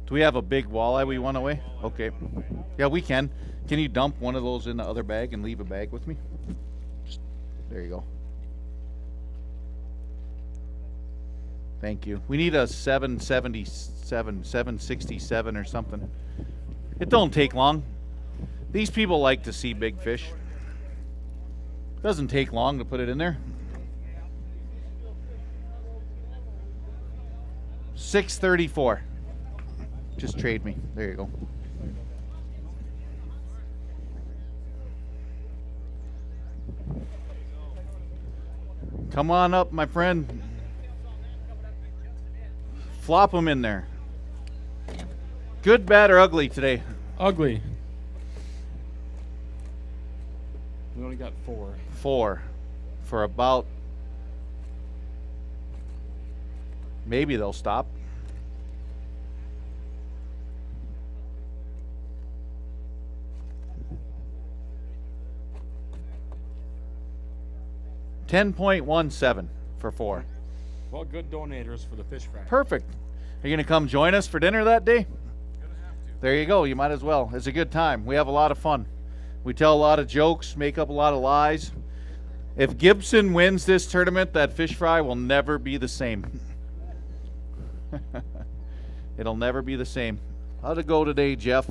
Do we have a big walleye we want to weigh? Okay. Yeah, we can. Can you dump one of those in the other bag and leave a bag with me? There you go. Thank you. We need a 777, 767 or something. It don't take long. These people like to see big fish. Doesn't take long to put it in there. 634. Just trade me. There you go. Come on up, my friend. Flop them in there. Good, bad, or ugly today? Ugly. We only got 4. 4. for about, maybe they'll stop. $10.17 for 4. Well, good donators for the fish fry. Perfect. Are you going to come join us for dinner that day? There you go. You might as well. It's a good time. We have a lot of fun. We tell a lot of jokes, make up a lot of lies. If Gibson wins this tournament, that fish fry will never be the same. It'll never be the same. How'd it go today, Jeff?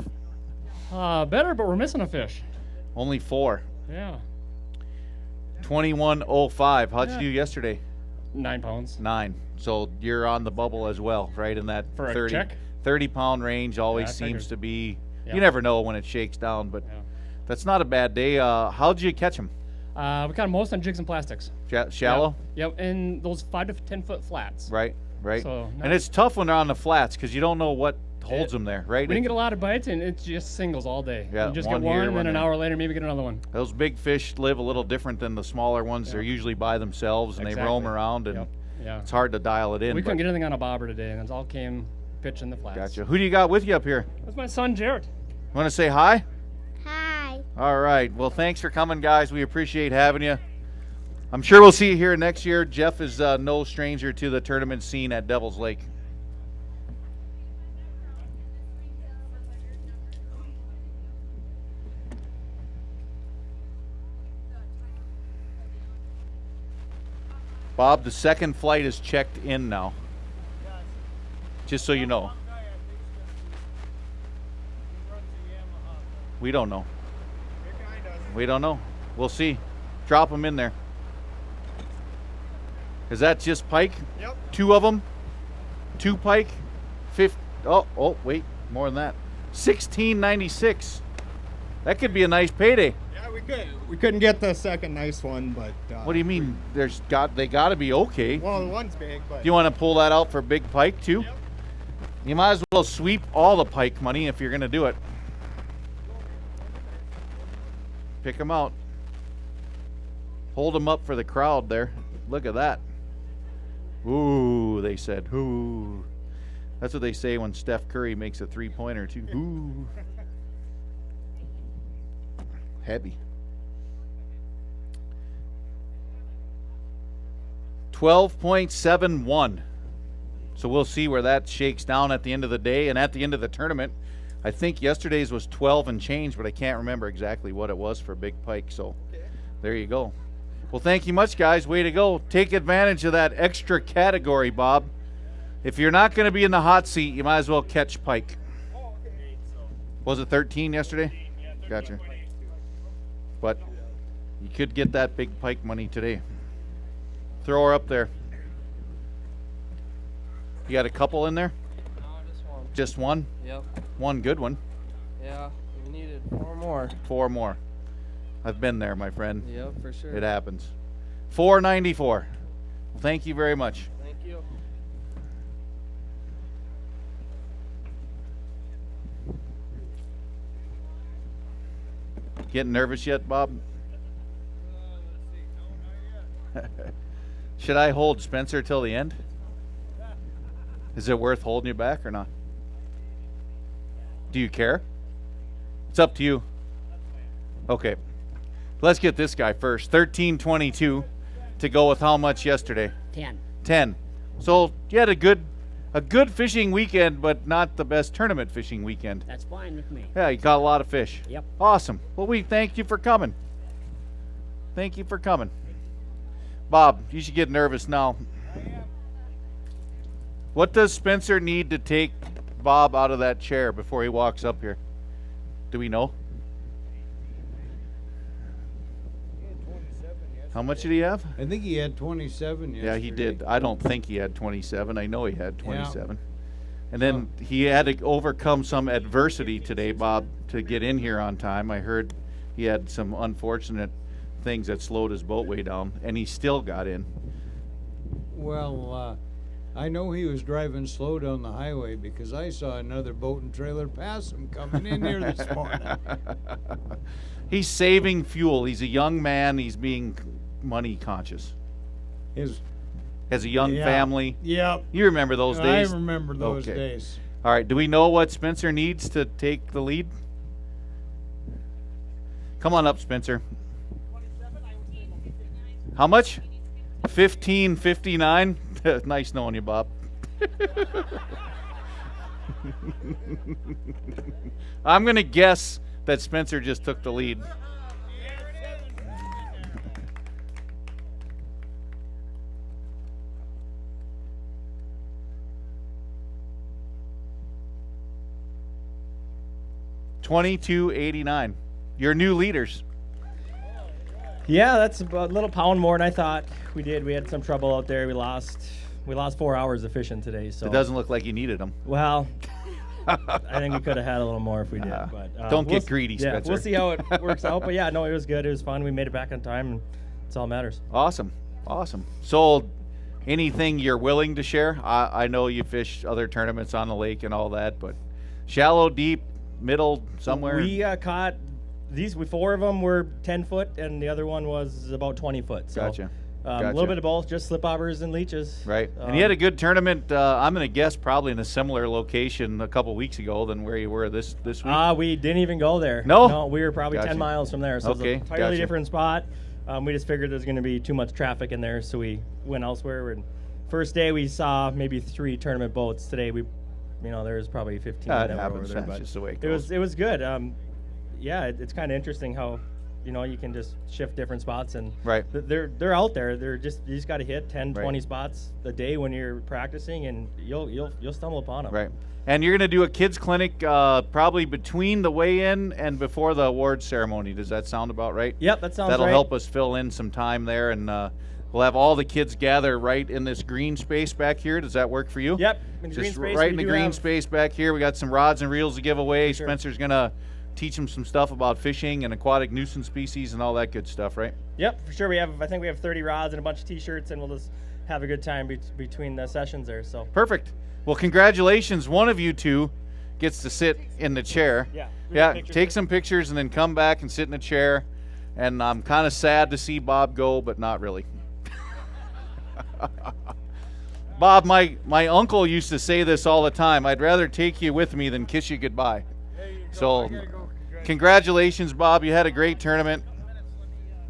Better, but we're missing a fish. Only 4. Yeah. 21.05. How'd you do yesterday? 9 pounds. 9. So you're on the bubble as well, right? In that For a 30, check? 30-pound range always Yeah, I seems figured. to be. Yeah. You never know when it shakes down, but that's not a bad day. How'd you catch them? We caught 'em most on jigs and plastics. Shallow? Yep, and those 5 to 10 foot flats. Right. So, and it's tough when they're on the flats because you don't know what holds them there, right? We didn't get a lot of bites, and it's just singles all day. Yeah, you just one get one, here, and one then an there. hour later, maybe get another one. Those big fish live a little different than the smaller ones. They're usually by themselves, and they roam around, and Yeah. it's hard to dial it in. We couldn't but- get anything on a bobber today, and it all came pitching the flats. Gotcha. Who do you got with you up here? That's my son, Jared. Want to say hi? Hi. All right. Well, thanks for coming, guys. We appreciate having you. I'm sure we'll see you here next year. Jeff is no stranger to the tournament scene at Devil's Lake. Bob, the second flight is checked in now. Just so you know. We don't know. We don't know. We'll see. Drop them in there. Is that just Pike? Yep. 2 of them? 2 Pike? Oh, wait. More than that. $16.96. That could be a nice payday. Yeah, we could. We couldn't get the second nice one, but. What do you mean? They got to be okay. Well, the one's big, but. Do you want to pull that out for big Pike too? Yep. You might as well sweep all the Pike money if you're going to do it. Pick them out. Hold them up for the crowd there. Look at that. Ooh, they said. Ooh. That's what they say when Steph Curry makes a 3-pointer too. Ooh. Heavy. 12.71. So we'll see where that shakes down at the end of the day and at the end of the tournament. I think yesterday's was 12 and change, but I can't remember exactly what it was for Big Pike. So there you go. Well, thank you much, guys. Way to go. Take advantage of that extra category, Bob. If you're not going to be in the hot seat, you might as well catch Pike. Was it 13 yesterday? Gotcha. But you could get that big Pike money today. Throw her up there. You got a couple in there? No, just one. Just one? Yep. One good one. Yeah, we needed 4 more. 4 more. I've been there, my friend. Yep, for sure. It happens. $4.94. Well, thank you very much. Thank you. Getting nervous yet, Bob? Should I hold Spencer till the end? Is it worth holding you back or not? Do you care? It's up to you. Okay. Let's get this guy first. 13.22 to go with how much yesterday? 10. 10. So you had a good fishing weekend, but not the best tournament fishing weekend. That's fine with me. Yeah, you caught a lot of fish. Yep. Awesome. Well, we thank you for coming. Thank you for coming. Bob, you should get nervous now. What does Spencer need to take Bob out of that chair before he walks up here? Do we know? How much did he have? I think he had 27 yesterday. Yeah, he did. I don't think he had 27. I know he had 27. And then he had to overcome some adversity today, Bob, to get in here on time. I heard he had some unfortunate things that slowed his boat way down, and he still got in. Well, I know he was driving slow down the highway because I saw another boat and trailer pass him coming in here this morning. He's saving fuel. He's a young man. He's being money conscious? His As a young Yeah. family? Yep. You remember those days? I remember those Okay. days. All right. Do we know what Spencer needs to take the lead? Come on up, Spencer. How much? 15.59. Nice knowing you, Bob. I'm going to guess that Spencer just took the lead. $22.89. Your new leaders. Yeah, that's a little pound more than I thought we did. We had some trouble out there. We lost 4 hours of fishing today. So It doesn't look like you needed them. Well, I think we could have had a little more if we did. But Don't we'll get greedy, Yeah, Spencer. we'll see how it works out. But yeah, no, it was good. It was fun. We made it back on time, and that's all that matters. Awesome. So, anything you're willing to share? I know you fish other tournaments on the lake and all that, but shallow, deep, middle, somewhere? We caught these. 4 of them were 10 foot, and the other one was about 20 foot. So, Gotcha. A little bit of both, just slipobbers and leeches. Right. And you had a good tournament, I'm going to guess probably in a similar location a couple weeks ago than where you were this week. We didn't even go there. No? No, we were probably Gotcha. 10 miles from there. So Okay, it was an entirely gotcha. different spot. We just figured there's going to be too much traffic in there, so we went elsewhere. And first day we saw maybe 3 tournament boats. Today there was probably 15 Yeah, it that were happens. over there. That's But just the way it it goes. was good. It's kind of interesting how you can just shift different spots, and Right. they're out there. You just got to hit 10, Right. 20 spots a day when you're practicing, and you'll stumble upon them. Right. And you're going to do a kids clinic probably between the weigh-in and before the awards ceremony. Does that sound about right? Yep, that sounds That'll right. help us fill in some time there, and we'll have all the kids gather right in this green space back here. Does that work for you? Yep, in the green Just space, right we in the do green have- space back here. We got some rods and reels to give away. Sure. Spencer's going to teach them some stuff about fishing and aquatic nuisance species and all that good stuff, right? Yep, for sure. I think we have 30 rods and a bunch of T-shirts, and we'll just have a good time between the sessions there. So Perfect. Well, congratulations. One of you two gets to sit in the chair. Yeah. Yeah, take some pictures and then come back and sit in a chair. And I'm kind of sad to see Bob go, but not really. Bob, my uncle used to say this all the time. I'd rather take you with me than kiss you goodbye. So, congratulations, Bob. You had a great tournament.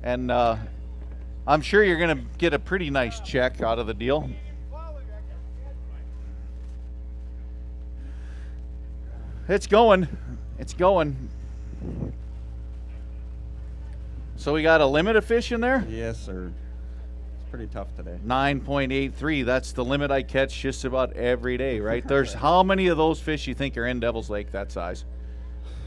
And I'm sure you're going to get a pretty nice check out of the deal. It's going. It's going. So we got a limit of fish in there? Yes, sir. It's pretty tough today. 9.83. That's the limit I catch just about every day, right? There's how many of those fish you think are in Devil's Lake that size?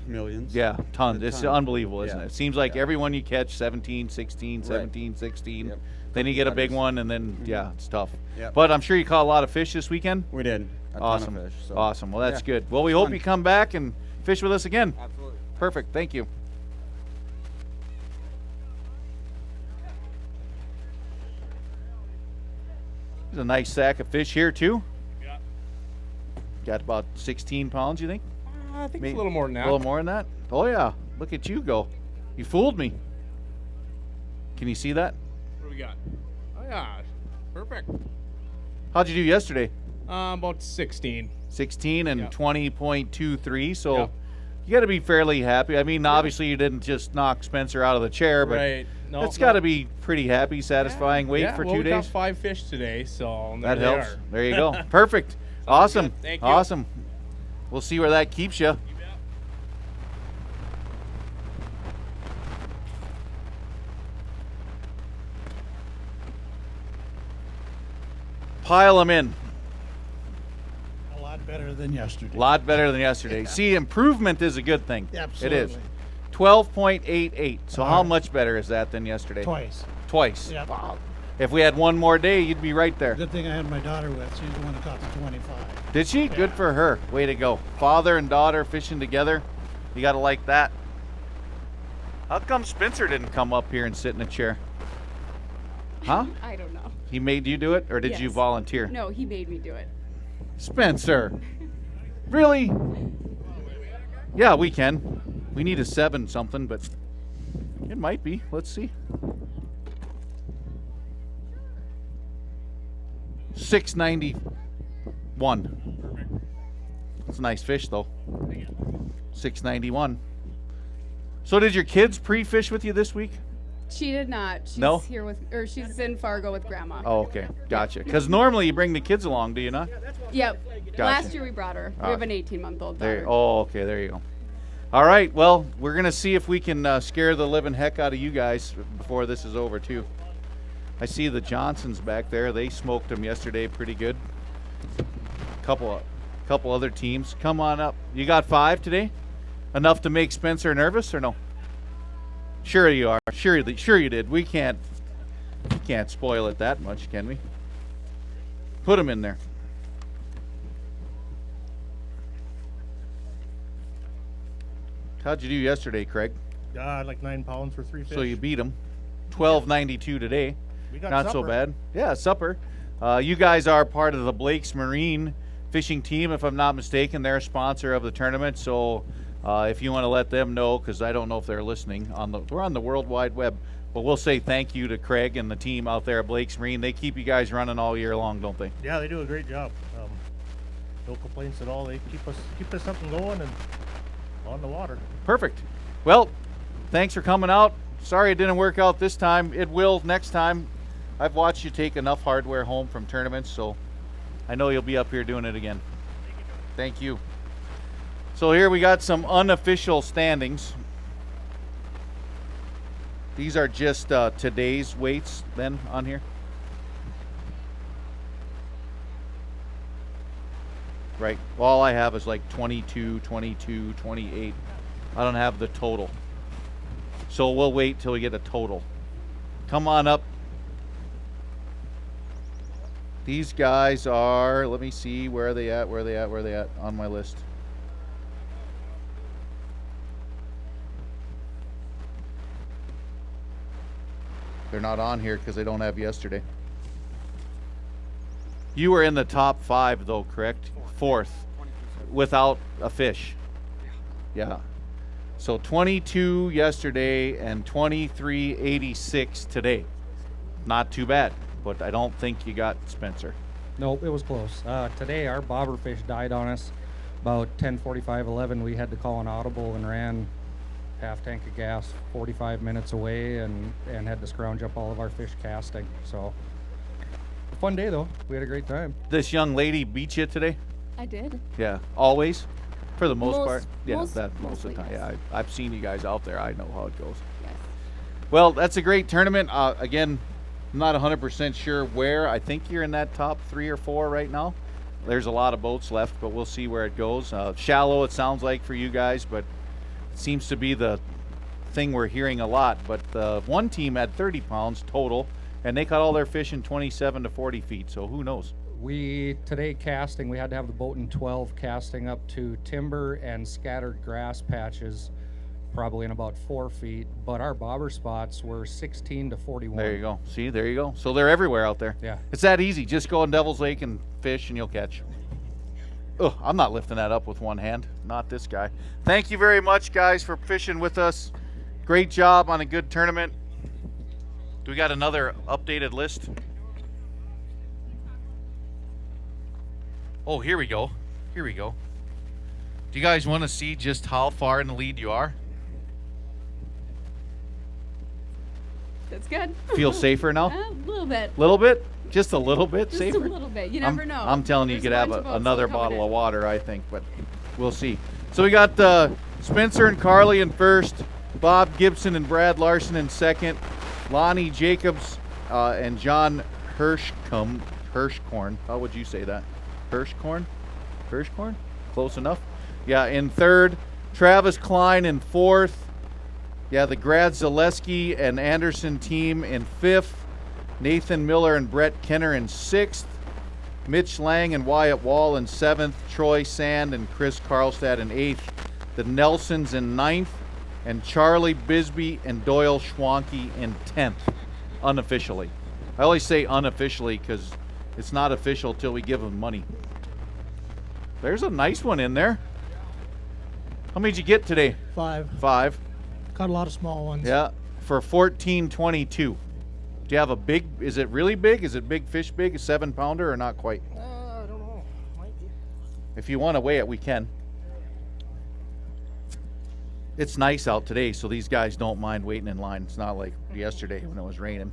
Millions. Yeah, tons. It's ton. unbelievable, isn't Yeah. it? It seems like everyone you catch 17, 16, 17, 16. Yep. Then you get a big Others. one, and then, yeah, it's tough. Yep. But I'm sure you caught a lot of fish this weekend? We did. A Awesome. ton of fish. So. Awesome. Well, that's Yeah. good. Well, we It's hope fun. you come back and fish with us again. Absolutely. Perfect. Thank you. There's a nice sack of fish here, too. Got about 16 pounds, you think? I think Maybe it's a little more than that. A little more than that? Oh, yeah. Look at you go. You fooled me. Can you see that? What do we got? Oh yeah, perfect. How'd you do yesterday? About 16. 16 and Yep. 20.23. So Yep. you got to be fairly happy. I mean, obviously you didn't just knock Spencer out of the chair, but Right. No, it's no. got to be pretty happy, satisfying weight for 2 we got days. 5 fish today, so That there they helps. are. There you go. Perfect. Awesome. good. Thank you. Awesome. We'll see where that keeps you. Pile them in. A lot better than yesterday. A lot better than yesterday. See, improvement is a good thing. Absolutely. It is. 12.88. So All how right. much better is that than yesterday? Twice. Twice. Yep. Wow. If we had one more day, you'd be right there. Good thing I had my daughter with. She's the one that caught the 25. Did she? Good for her. Way to go. Father and daughter fishing together. You got to like that. How come Spencer didn't come up here and sit in a chair? Huh? I don't know. He made you do it, or did you Yes. volunteer? No, he made me do it. Spencer. Really? Yeah, we can. We need a 7 something, but it might be. Let's see. 691. That's a nice fish, though. 691. So did your kids pre-fish with you this week? She did not. She's No? here with, or she's in Fargo with Grandma. Oh, okay. Gotcha. Because normally you bring the kids along, do you not? Yep. Gotcha. Last year we brought her. We have an 18-month-old daughter. Oh, okay. There you go. All right. Well, we're going to see if we can scare the living heck out of you guys before this is over, too. I see the Johnsons back there. They smoked them yesterday pretty good. Couple other teams. Come on up. You got 5 today? Enough to make Spencer nervous or no? Sure you are. Sure you did. We can't spoil it that much, can we? Put them in there. How'd you do yesterday, Craig? Like 9 pounds for 3 fish. So you beat them. 12.92 today. We got Not so supper. bad. Yeah, supper. You guys are part of the Blake's Marine fishing team, if I'm not mistaken. They're a sponsor of the tournament. So if you want to let them know, because I don't know if they're listening, we're on the World Wide Web. But we'll say thank you to Craig and the team out there at Blake's Marine. They keep you guys running all year long, don't they? Yeah, they do a great job. No complaints at all. They keep us up and going and on the water. Perfect. Well, thanks for coming out. Sorry it didn't work out this time. It will next time. I've watched you take enough hardware home from tournaments, so I know you'll be up here doing it again. Thank you. So here we got some unofficial standings. These are just today's weights then on here. Right. All I have is like 22, 22, 28. I don't have the total. So we'll wait till we get a total. Come on up. These guys are, let me see, where are they at on my list? They're not on here because they don't have yesterday. You were in the top 5 though, correct? 4th, without a fish. Yeah. So 22 yesterday and 23.86 today. Not too bad, but I don't think you got Spencer. Nope, it was close. Today our bobber fish died on us about 10:45, 11. We had to call an audible and ran half tank of gas 45 minutes away and had to scrounge up all of our fish casting. So fun day though. We had a great time. This young lady beat you today? I did. Yeah, always? For the most part? Yeah, most of the time. yes. Yeah, I've seen you guys out there. I know how it goes. Yes. Well, that's a great tournament. Again, I'm not 100% sure where. I think you're in that top 3 or 4 right now. There's a lot of boats left, but we'll see where it goes. Shallow, it sounds like, for you guys, but it seems to be the thing we're hearing a lot. But one team had 30 pounds total, and they caught all their fish in 27 to 40 feet, so who knows? Today casting, we had to have the boat in 12 casting up to timber and scattered grass patches, probably in about 4 feet, but our bobber spots were 16 to 41. There you go. See, there you go. So they're everywhere out there. Yeah. It's that easy. Just go in Devil's Lake and fish and you'll catch. Oh, I'm not lifting that up with one hand. Not this guy. Thank you very much, guys, for fishing with us. Great job on a good tournament. Do we got another updated list? Oh, here we go. Here we go. Do you guys want to see just how far in the lead you are? That's good. Feel safer now? A little bit. Little bit? Just a little bit Just safer? a little bit. You never know. I'm telling you, you There's could a have bunch of boats another still coming bottle in. of water, I think, but we'll see. So we got Spencer and Carly in first, Bob Gibson and Brad Larson in second, Lonnie Jacobs and John Hirschkorn. How would you say that? Hirschkorn? Close enough. Yeah, in third, Travis Klein in fourth. Yeah, the Grad Zaleski and Anderson team in fifth. Nathan Miller and Brett Kenner in sixth. Mitch Lang and Wyatt Wall in seventh. Troy Sand and Chris Karlstad in eighth. The Nelsons in ninth. And Charlie Bisbee and Doyle Schwanke in 10th, unofficially. I always say unofficially because it's not official till we give them money. There's a nice one in there. How many did you get today? 5. 5. Caught a lot of small ones. Yeah, for $14.22. Do you have a big, is it really big? Is it big fish big? A 7-pounder or not quite? I don't know. Might be. If you want to weigh it, we can. It's nice out today, so these guys don't mind waiting in line. It's not like yesterday when it was raining.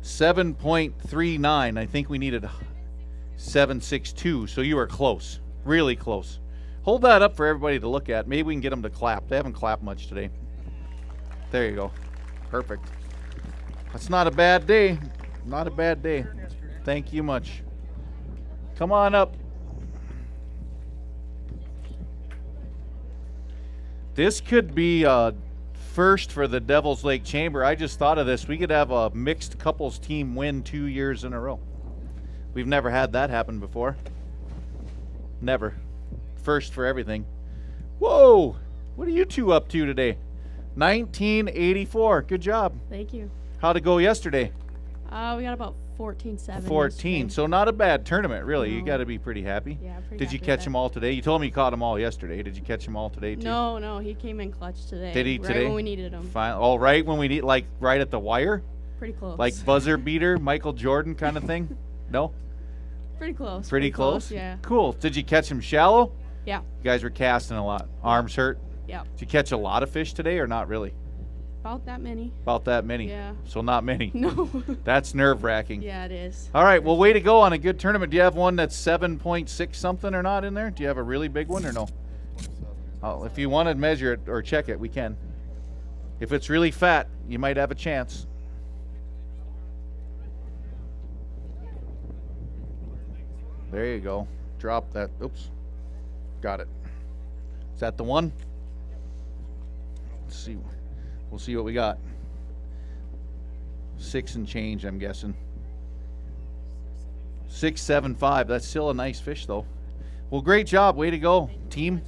$7.39. I think we needed 7.62, so you were close. Really close. Hold that up for everybody to look at. Maybe we can get them to clap. They haven't clapped much today. There you go. Perfect. That's not a bad day. Not a bad day. Thank you much. Come on up. This could be a first for the Devil's Lake Chamber. I just thought of this. We could have a mixed couples team win 2 years in a row. We've never had that happen before. Never. First for everything. Whoa! What are you two up to today? 1984. Good job. Thank you. How'd it go yesterday? We got about 14-7. 14. So not a bad tournament, really. You got to be pretty happy. Yeah, pretty Did you happy catch with them that. all today? You told me you caught them all yesterday. Did you catch them all today, too? No, he came in clutch today. Did he right today? when we needed him. Fine. All right when we need, like, right at the wire? Pretty close. Like buzzer beater, Michael Jordan kind of thing? No? Pretty close. Pretty close? Yeah. Cool. Did you catch them shallow? Yeah. You guys were casting a lot. Arms hurt? Yeah. Did you catch a lot of fish today or not really? About that many. About that many? Yeah. So not many? No. That's nerve-wracking. Yeah, it is. All right, well, way to go on a good tournament. Do you have one that's 7.6 something or not in there? Do you have a really big one or no? Oh, if you want to measure it or check it, we can. If it's really fat, you might have a chance. There you go. Drop that. Oops. Got it. Is that the one? Let's see. We'll see what we got. 6 and change, I'm guessing. 6.75. That's still a nice fish, though. Well, great job. Way to go, team.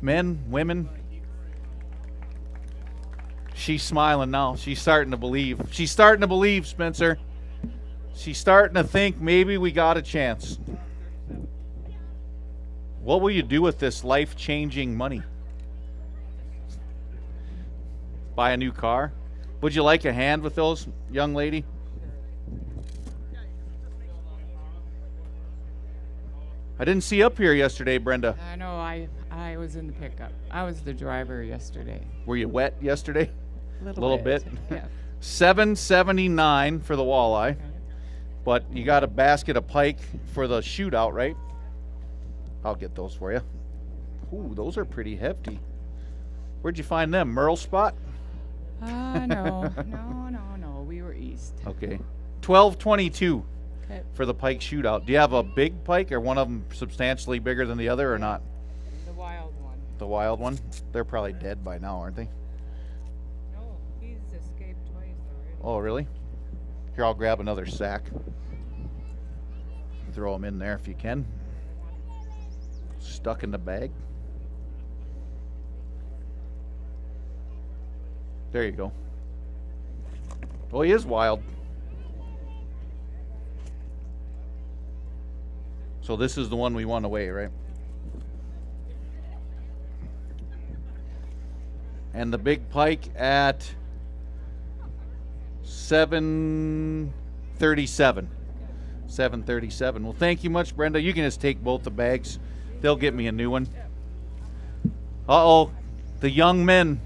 Men, women. She's smiling now. She's starting to believe. She's starting to believe, Spencer. She's starting to think maybe we got a chance. What will you do with this life-changing money? Buy a new car? Would you like a hand with those, young lady? I didn't see you up here yesterday, Brenda. I know. I was in the pickup. I was the driver yesterday. Were you wet yesterday? A Little bit. Yeah. $7.79 for the walleye. But you got a basket of pike for the shootout, right? I'll get those for you. Ooh, those are pretty hefty. Where'd you find them? Merle spot? No. We were east. Okay. $12.22 Okay. for the pike shootout. Do you have a big pike or one of them substantially bigger than the other or not? The wild one. The wild one? They're probably dead by now, aren't they? No, he's escaped twice already. Oh, really? Here, I'll grab another sack. Throw them in there if you can. Stuck in the bag. There you go. Oh, he is wild. So this is the one we want to weigh, right? And the big pike at 7.37. 7.37. Well, thank you much, Brenda. You can just take both the bags. They'll get me a new one. Uh-oh. The young men.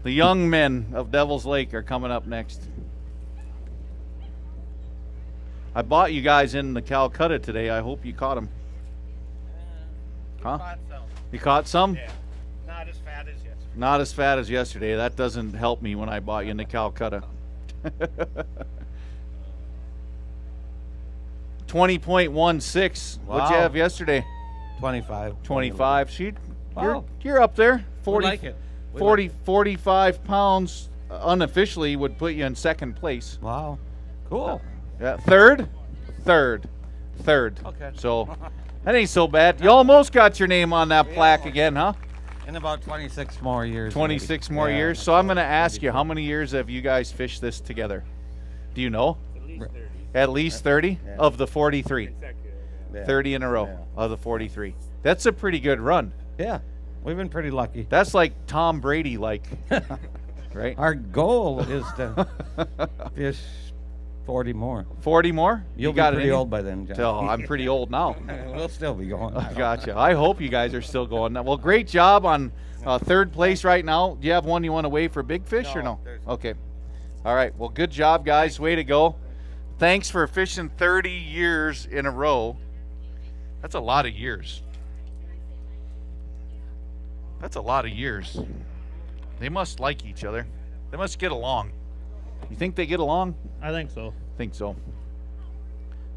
The young men of Devil's Lake are coming up next. I bought you guys in the Calcutta today. I hope you caught them. Huh? Caught some. You caught some? Yeah. Not as fat as yesterday. Not as fat as yesterday. That doesn't help me when I bought you in the Calcutta. 20.16. What'd you Wow. have yesterday? 25. 25. Wow. You're up there. 40, We like it. We 40 like it. 45 pounds unofficially would put you in second place. Wow. Cool. Yeah, third. Okay. So that ain't so bad. You almost got your name on that plaque again, huh? In about 26 more years. 26 maybe. more Yeah. years. So I'm going to ask you, how many years have you guys fished this together? Do you know? At least 30 Yeah. of the 43. Yeah. 30 in a row Yeah. of the 43. That's a pretty good run. Yeah. We've been pretty lucky. That's like Tom Brady, like, right? Our goal is to fish 40 more. 40 more? You'll You got be it pretty in you? old by then, John. So I'm pretty old now. We'll still be going. Gotcha. I hope you guys are still going. Well, great job on third place right now. Do you have one you want to weigh for big fish or no? Okay. All right. Well, good job, guys. Way to go. Thanks for fishing 30 years in a row. That's a lot of years. That's a lot of years. They must like each other. They must get along. You think they get along? I think so. Think so.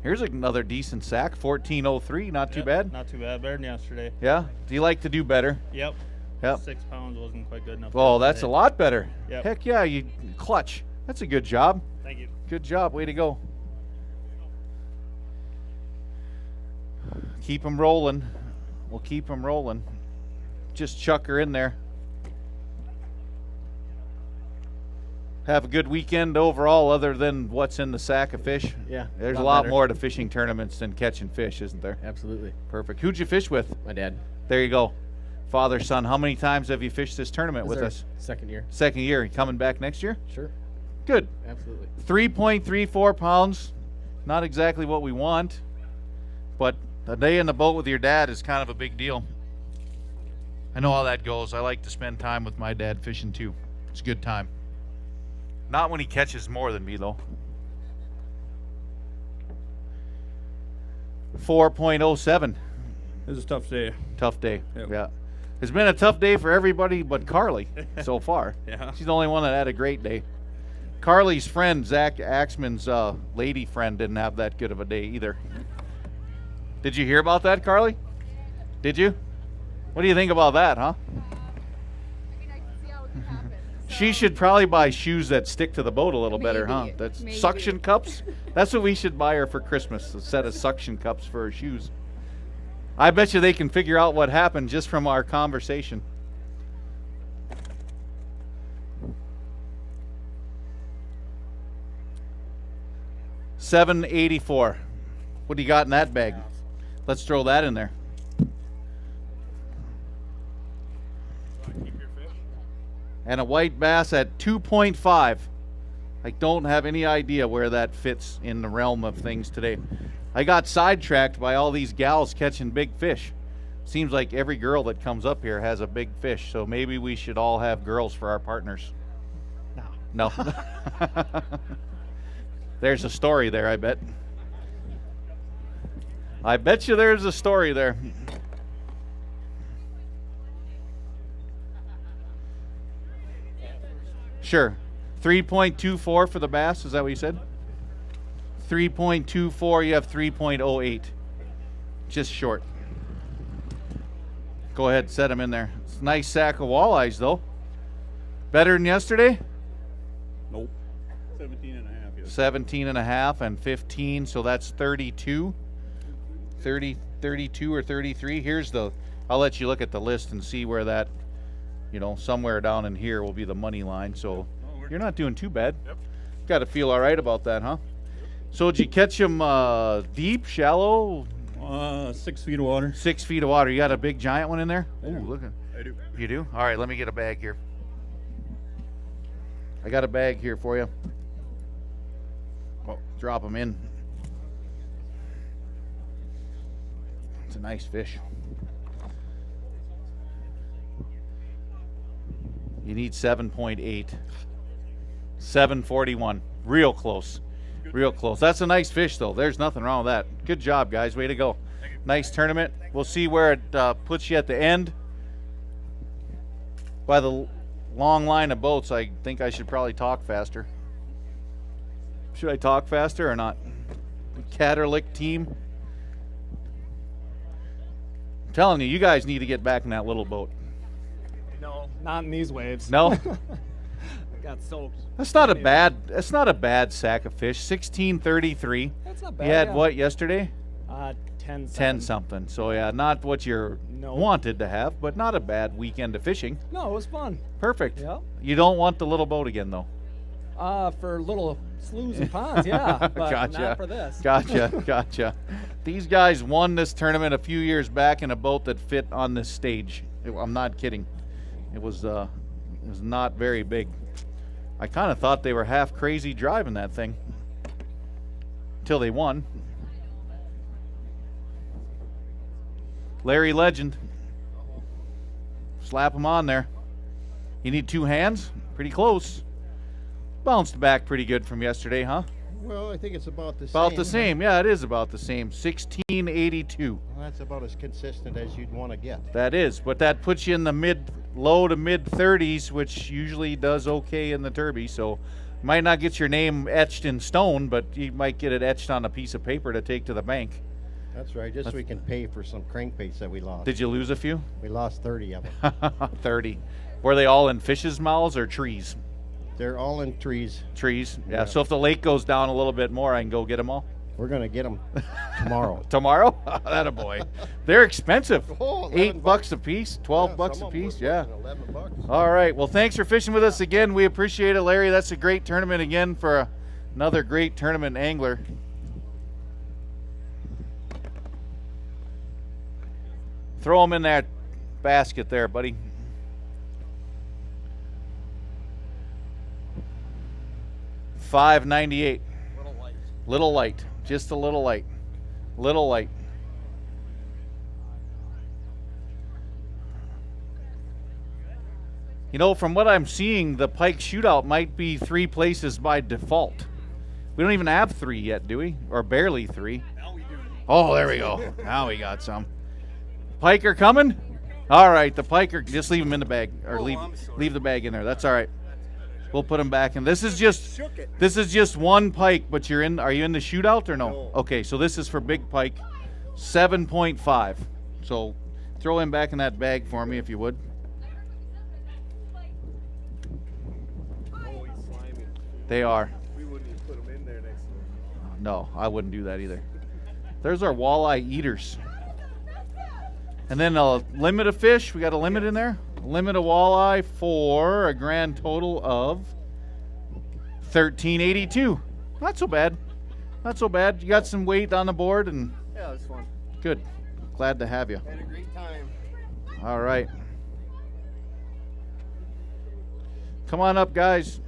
Here's another decent sack, 1403. Not too bad. Not too bad. Better than yesterday. Yeah? Do you like to do better? Yep. Yep. 6 pounds wasn't quite good enough. Well, that's a yesterday. lot better. Yep. Heck yeah, you clutch. That's a good job. Thank you. Good job. Way to go. Keep them rolling. We'll keep them rolling. Just chuck her in there. Have a good weekend overall other than what's in the sack of fish. Yeah, There's a a lot lot better. more to fishing tournaments than catching fish, isn't there? Absolutely. Perfect. Who'd you fish with? My dad. There you go. Father, son. How many times have you fished this tournament This with is our us? second year. Second year. You coming back next year? Sure. Good. Absolutely. 3.34 pounds. Not exactly what we want, but a day in the boat with your dad is kind of a big deal. I know how that goes. I like to spend time with my dad fishing too. It's a good time. Not when he catches more than me, though. 4.07. It was a tough day. Tough day. Yep. Yeah. It's been a tough day for everybody but Carly so far. Yeah. She's the only one that had a great day. Carly's friend, Zach Axman's lady friend, didn't have that good of a day either. Did you hear about that, Carly? Did you? What do you think about that, huh? She should probably buy shoes that stick to the boat a little better, huh? That's suction cups. That's what we should buy her for Christmas, a set of suction cups for her shoes. I bet you they can figure out what happened just from our conversation. $7.84. What do you got in that bag? Let's throw that in there. And a white bass at 2.5. I don't have any idea where that fits in the realm of things today. I got sidetracked by all these gals catching big fish. Seems like every girl that comes up here has a big fish, so maybe we should all have girls for our partners. No. There's a story there, I bet. I bet you there's a story there. Sure. 3.24 for the bass, is that what you said? 3.24, you have 3.08. Just short. Go ahead, set them in there. It's a nice sack of walleyes, though. Better than yesterday? Nope. 17 and a half. Yes. 17 and a half and 15, so that's 32. 32 or 33. Here's the, I'll let you look at the list and see where that, somewhere down in here will be the money line. So you're not doing too bad. Yep. Got to feel all right about that, huh? So did you catch them deep, shallow? 6 feet of water. 6 feet of water. You got a big giant one in there? I do. Ooh, look at. I do. You do? All right, let me get a bag here. I got a bag here for you. Oh, drop them in. It's a nice fish. You need 7.8. 741. Real close. Real close. That's a nice fish, though. There's nothing wrong with that. Good job, guys. Way to go. Nice tournament. We'll see where it puts you at the end. By the long line of boats, I think I should probably talk faster. Should I talk faster or not? Catterlick team. I'm telling you, you guys need to get back in that little boat. No, not in these waves. No? I got soaked. That's not a bad sack of fish. 1633. That's not bad. You had yeah. what yesterday? 10 10 something. So yeah, not what you're wanted to have, but not a bad weekend of fishing. No, it was fun. Perfect. Yep. You don't want the little boat again though. For little sloughs and ponds, yeah, but Gotcha. not for this. Gotcha. These guys won this tournament a few years back in a boat that fit on this stage. I'm not kidding. It was not very big. I kind of thought they were half crazy driving that thing until they won. Larry Legend. Slap him on there. You need 2 hands? Pretty close. Bounced back pretty good from yesterday, huh? Well, I think it's about the same. About the same. Yeah, it is about the same. 1682. Well, that's about as consistent as you'd want to get. That is, but that puts you in the low to mid 30s, which usually does okay in the Derby. So, might not get your name etched in stone, but you might get it etched on a piece of paper to take to the bank. That's right. Just so we can pay for some crankbaits that we lost. Did you lose a few? We lost 30 of them. 30. Were they all in fish's mouths or trees? They're all in trees. Trees. Yeah. So if the lake goes down a little bit more, I can go get them all. We're gonna get them tomorrow. Tomorrow? That a boy. They're expensive. Oh, $8 a piece, 12 bucks a piece. Yeah. $11. All right. Well, thanks for fishing with us again. We appreciate it, Larry. That's a great tournament again for another great tournament angler. Throw them in that basket there, buddy. $5.98. Little light. Just a little light. Little light. You know, from what I'm seeing, the Pike shootout might be 3 places by default. We don't even have 3 yet, do we? Or barely 3. Now we do. Oh, there we go. Now we got some. Pike are coming? All right, the Pike are, just leave them in the bag. Or leave the bag in there. That's all right. We'll put them back in. This is just one Pike, but are you in the shootout or no? Okay, so this is for big Pike, 7.5. So throw him back in that bag for me if you would. They are. We wouldn't even put them in there next to them. No, I wouldn't do that either. There's our walleye eaters. And then a limit of fish. We got a limit in there. Limit of walleye for a grand total of $13.82. Not so bad. Not so bad. You got some weight on the board and Yeah, it's fun. good. Glad to have you. Had a great time. All right. Come on up, guys.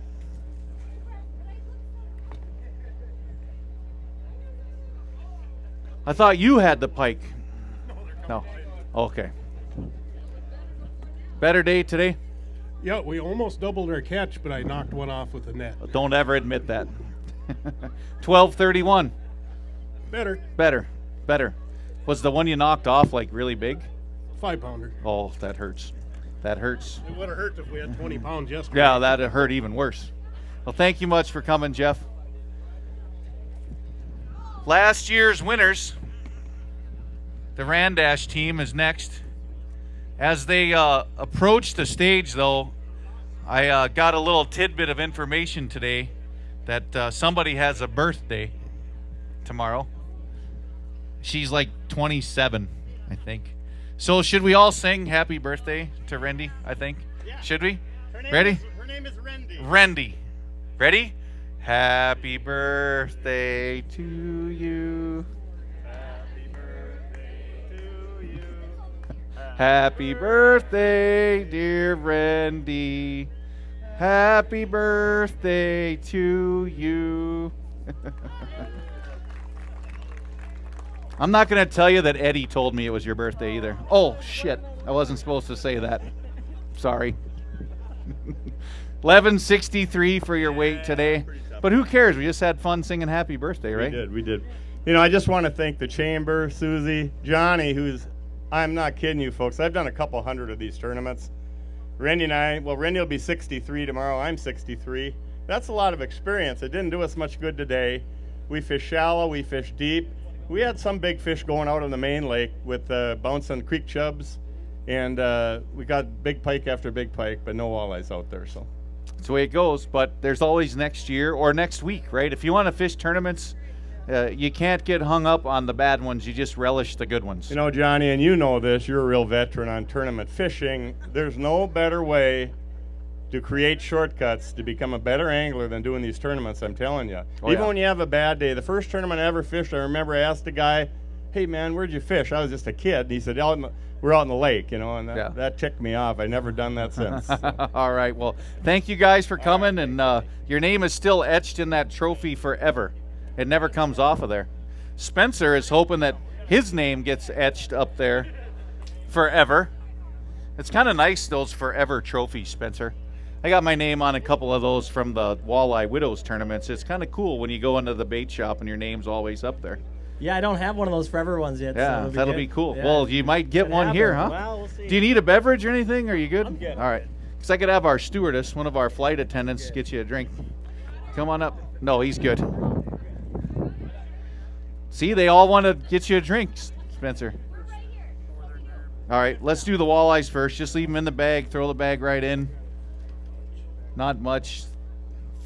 I thought you had the Pike. No. Okay. Better day today? Yeah, we almost doubled our catch, but I knocked one off with a net. Don't ever admit that. 12:31. Better. Was the one you knocked off like really big? 5-pounder. Oh, that hurts. That hurts. It would have hurt if we had 20 pounds yesterday. Yeah, that'd hurt even worse. Well, thank you much for coming, Jeff. Last year's winners, the Randash team, is next. As they approach the stage, though, I got a little tidbit of information today that somebody has a birthday tomorrow. She's like 27, I think. So should we all sing happy birthday to Rendy, I think? Yeah. Should we? Ready? Her name is Rendy. Rendy. Ready? Happy birthday to you. Happy birthday, dear Rendy. Happy birthday to you. I'm not going to tell you that Eddie told me it was your birthday either. Oh, shit. I wasn't supposed to say that. Sorry. 1163 for your weight today. But who cares? We just had fun singing happy birthday, right? We did. You know, I just want to thank the chamber, Susie, Johnny, I'm not kidding you, folks. I've done a couple hundred of these tournaments. Randy and Randy will be 63 tomorrow. I'm 63. That's a lot of experience. It didn't do us much good today. We fished shallow. We fished deep. We had some big fish going out on the main lake with bouncing creek chubs. And we got big pike after big pike, but no walleyes out there. So that's the way it goes. But there's always next year or next week, right? If you want to fish tournaments, you can't get hung up on the bad ones. You just relish the good ones. You know, Johnny, and you know this, you're a real veteran on tournament fishing. There's no better way to create shortcuts to become a better angler than doing these tournaments, I'm telling you. Even when you have a bad day. The first tournament I ever fished, I remember I asked a guy, hey, man, where'd you fish? I was just a kid. And he said, we're out in the lake, and that ticked me off. I've never done that since. So. All right. Well, thank you guys for coming, and your name is still etched in that trophy forever. It never comes off of there. Spencer is hoping that his name gets etched up there forever. It's kind of nice, those forever trophies, Spencer. I got my name on a couple of those from the Walleye Widows tournaments. It's kind of cool when you go into the bait shop and your name's always up there. Yeah, I don't have one of those forever ones yet. Yeah, so that'll be cool. Yeah. Well, you might get one here, huh? Well, we'll see. Do you need a beverage or anything? Are you good? I'm good. All right. Because I could have our stewardess, one of our flight attendants, get you a drink. Come on up. No, he's good. See, they all want to get you a drink, Spencer. All right, let's do the walleyes first. Just leave them in the bag. Throw the bag right in. Not much.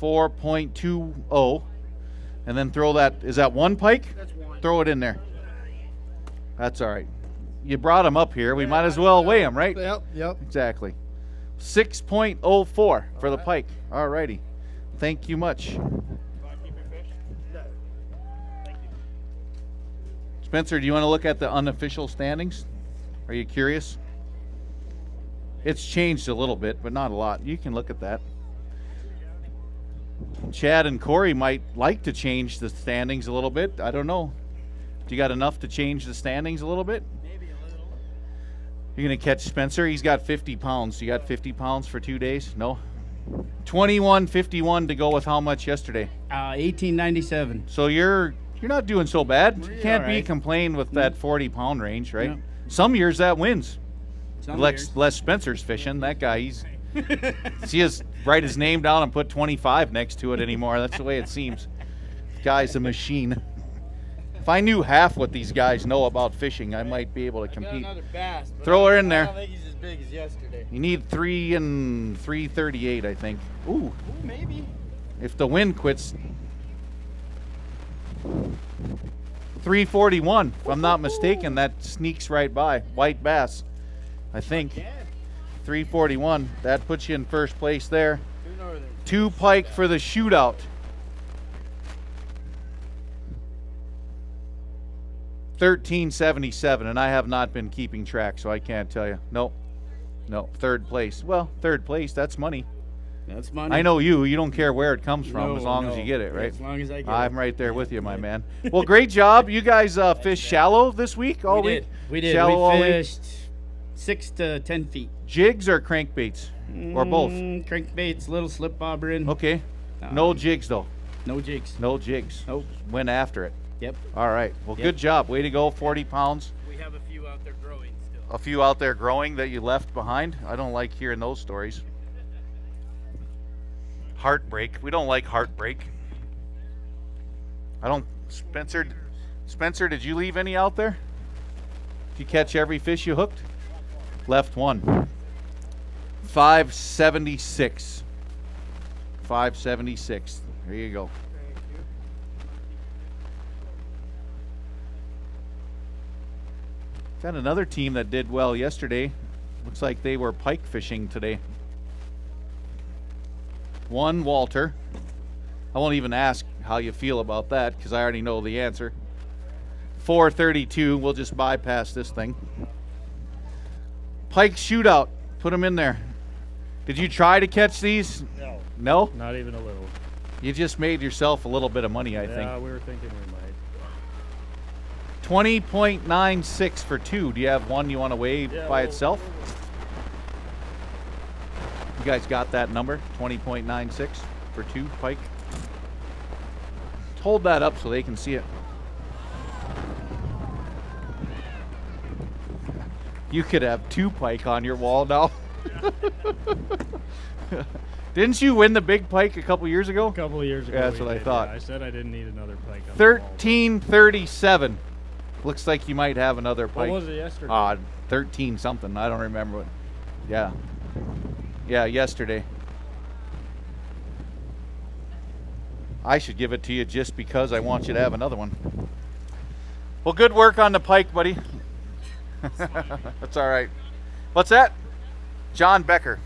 4.20. And then throw that. Is that one pike? That's one. Throw it in there. That's all right. You brought them up here. We might as well weigh them, right? Yep. Exactly. 6.04 for the pike. All righty. Thank you much. Spencer, do you want to look at the unofficial standings? Are you curious? It's changed a little bit, but not a lot. You can look at that. Chad and Corey might like to change the standings a little bit. I don't know. Do you got enough to change the standings a little bit? Maybe a little. You're going to catch Spencer. He's got 50 pounds. You got 50 pounds for 2 days? No? 21.51 to go with how much yesterday? 1897. So you're not doing so bad. You can't all be right. complained with that 40-pound range, right? No. Some years that wins. Some Les years. Spencer's fishing. That guy, he's see us write his name down and put 25 next to it anymore. That's the way it seems. Guy's a machine. If I knew half what these guys know about fishing, I might be able to compete. Got another bass, but Throw her in I there. don't think he's as big as yesterday. You need 3 and 338, I think. Ooh. Maybe. If the wind quits. 341, if I'm not mistaken. That sneaks right by. White bass, I think. 341. That puts you in first place there. 2 pike for the shootout. 1377, and I have not been keeping track, so I can't tell you. Nope. No, third place. Well, third place, that's money. That's money. I know you. You don't care where it comes from No, as long as no. you get it, right? As long as I get I'm it. right there with you, my man. Well, great job. You guys fish shallow this week all week? We did. Shallow all We week? fished 6 to 10 feet. Jigs or crankbaits? Or both? Crankbaits, little slip bobbering. Okay. No jigs, though. No jigs. No jigs. Nope. Went after it. Yep. All right. Well, Yep. good job. Way to go. 40 pounds. We have a few out there growing still. A few out there growing that you left behind. I don't like hearing those stories. Heartbreak. We don't like heartbreak. I don't. Spencer, did you leave any out there? Did you catch every fish you hooked? Left one. 576. 576. There you go. Got another team that did well yesterday. Looks like they were pike fishing today. One, Walter. I won't even ask how you feel about that because I already know the answer. 432. We'll just bypass this thing. Pike shootout. Put them in there. Did you try to catch these? No. No? Not even a little. You just made yourself a little bit of money, I think. Yeah, we were thinking we might. 20.96 for 2. Do you have one you want to weigh by itself? You guys got that number? 20.96 for 2 pike? Hold that up so they can see it. You could have 2 pike on your wall now. Didn't you win the big pike a couple years ago? A couple of years ago. Yeah, that's we what I did, thought. yeah. I said I didn't need another pike. On the wall. 1337. Looks like you might have another pike. What was it yesterday? 13 something. I don't remember what. Yeah. Yeah, yesterday. I should give it to you just because I want you to have another one. Well, good work on the pike, buddy. That's all right. What's that? John Becker.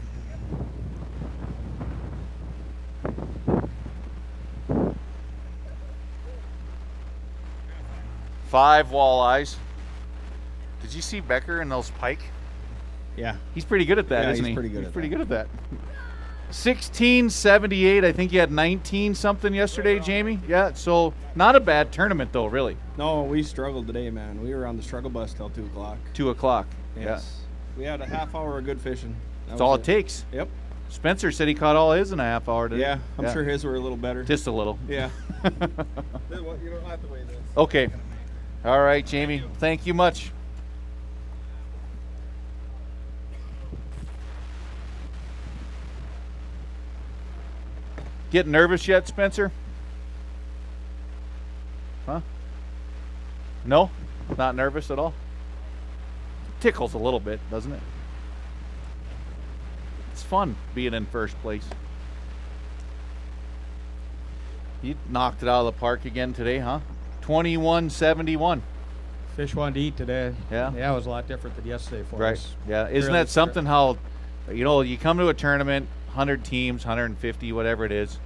Five walleyes. Did you see Becker and those pike? Yeah. He's pretty good at that, Yeah, isn't he's he? pretty good He's at pretty that. good at that. 1678. I think you had 19 something yesterday, Jamie. Yeah, so not a bad tournament though, really. No, we struggled today, man. We were on the struggle bus till 2 o'clock. 2 o'clock. Yes. We had a half hour of good fishing. That's all it takes. Yep. Spencer said he caught all his in a half hour today. Yeah, I'm sure his were a little better. Just a little. Yeah. You don't have to weigh this. Okay. All right, Jamie. Thank you much. Getting nervous yet, Spencer? Huh? No? Not nervous at all? Tickles a little bit, doesn't it? It's fun being in first place. You knocked it out of the park again today, huh? 21-71. Fish wanted to eat today. Yeah? Yeah, it was a lot different than yesterday for Right. us. Yeah. Isn't Really that something how, you come to a tournament, 100 teams, 150, whatever it is,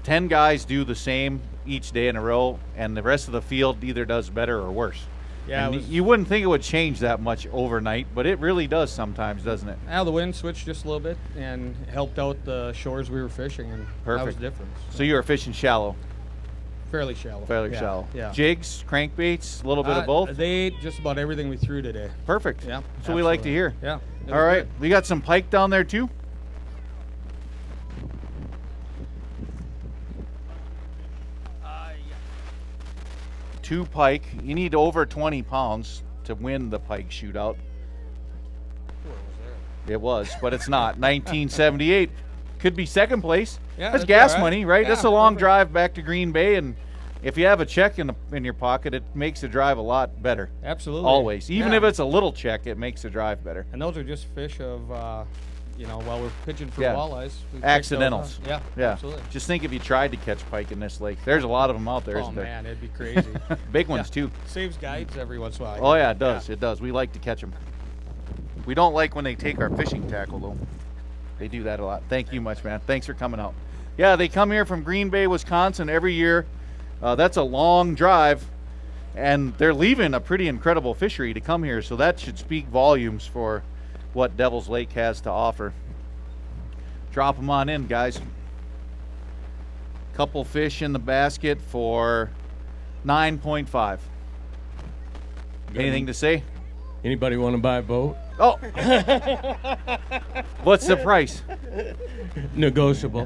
10 guys do the same each day in a row, and the rest of the field either does better or worse. Yeah, And it was- you wouldn't think it would change that much overnight, but it really does sometimes, doesn't it? Now the wind switched just a little bit and helped out the shores we were fishing, and Perfect. that was the difference. So you were fishing shallow. Fairly shallow. Fairly Yeah, shallow. Yeah. Jigs, crankbaits, a little bit of both. They ate just about everything we threw today. Perfect. Yeah. That's what we like to hear. Yeah. it All was right. good. We got some pike down there too. Two pike. You need over 20 pounds to win the pike shootout. It was, but it's not. 1978. Could be second place. Yeah, that's that'd be gas all right. money, right? Yeah, That's a long perfect. drive back to Green Bay, and if you have a check in your pocket, it makes the drive a lot better. Absolutely. Always. Even Yeah. if it's a little check, it makes the drive better. And those are just fish of, while we're pitching for Yeah. walleyes. we picked those Accidentals. up. Yeah, Yeah. absolutely. Just think if you tried to catch pike in this lake. There's a lot of them out there, Oh, isn't there? man, it'd be crazy. Big ones, Yeah. too. Saves guides every once in a while. Oh, yeah, it does. It does. We like to catch them. We don't like when they take our fishing tackle, though. They do that a lot. Thank you much, man. Thanks for coming out. Yeah, they come here from Green Bay, Wisconsin every year. That's a long drive, and they're leaving a pretty incredible fishery to come here, so that should speak volumes for what Devil's Lake has to offer. Drop them on in, guys. Couple fish in the basket for 9.5. Anything to say? Anybody want to buy a boat? Oh! What's the price? Negotiable.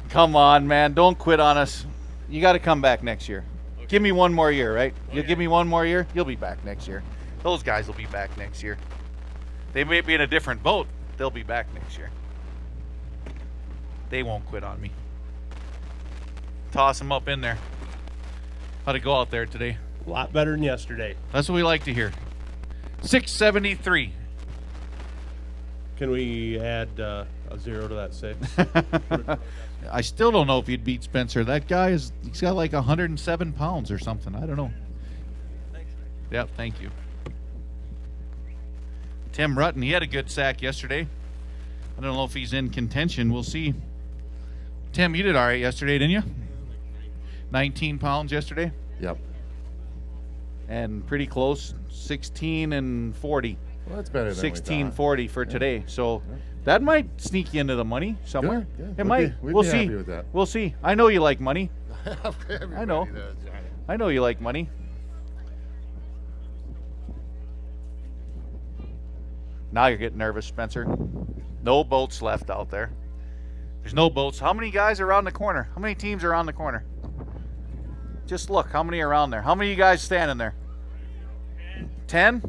Come on, man. Don't quit on us. You got to come back next year. Give me one more year, right? You'll give me one more year, you'll be back next year. Those guys will be back next year. They may be in a different boat. They'll be back next year. They won't quit on me. Toss them up in there. How'd it go out there today? A lot better than yesterday. That's what we like to hear. 673. Can we add a 0 to that 6? I still don't know if he'd beat Spencer. That guy he's got like 107 pounds or something. I don't know. Yep, thank you. Tim Rutten, he had a good sack yesterday. I don't know if he's in contention. We'll see. Tim, you did all right yesterday, didn't you? 19 pounds yesterday? Yep. And pretty close, 16 and 40. Well, that's better than we 1640 for today. So that might sneak you into the money somewhere. Good, good. It We'd might. be- we'd we'll be see. happy with that. We'll see. I know you like money. Everybody I know. does, Johnny. I know you like money. Now you're getting nervous, Spencer. No boats left out there. There's no boats. How many guys are around the corner? How many teams are around the corner? Just look. How many are around there? How many of you guys standing there? 10?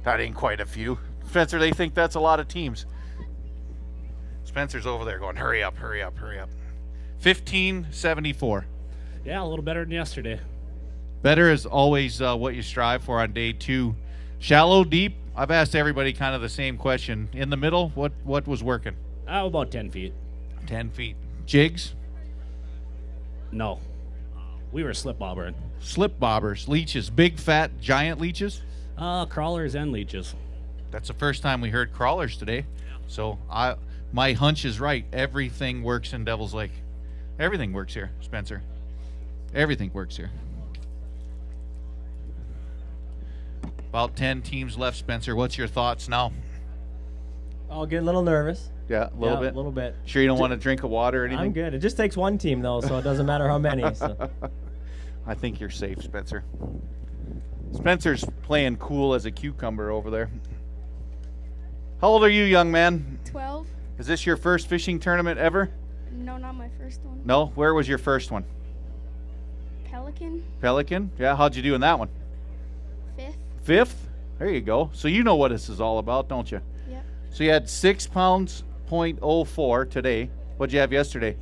That ain't quite a few. Spencer, they think that's a lot of teams. Spencer's over there going, hurry up, hurry up, hurry up. 1574. Yeah, a little better than yesterday. Better is always what you strive for on day two. Shallow, deep. I've asked everybody kind of the same question. In the middle, what was working? About 10 feet. 10 feet. Jigs? No. We were slip bobbering. Slip bobbers. Leeches. Big, fat, giant leeches? Crawlers and leeches. That's the first time we heard crawlers today. So my hunch is right. Everything works in Devil's Lake. Everything works here, Spencer. Everything works here. About 10 teams left, Spencer. What's your thoughts now? I'll get a little nervous. Yeah, a little bit. A little bit. Sure you don't want to drink a water or anything? I'm good. It just takes one team, though, so it doesn't matter how many. So. I think you're safe, Spencer. Spencer's playing cool as a cucumber over there. How old are you, young man? 12. Is this your first fishing tournament ever? No, not my first one. No? Where was your first one? Pelican. Pelican? Yeah, how'd you do in that one? 5th. 5th? There you go. So you know what this is all about, don't you? Yep. So you had 6 pounds, 0.04 today. What'd you have yesterday?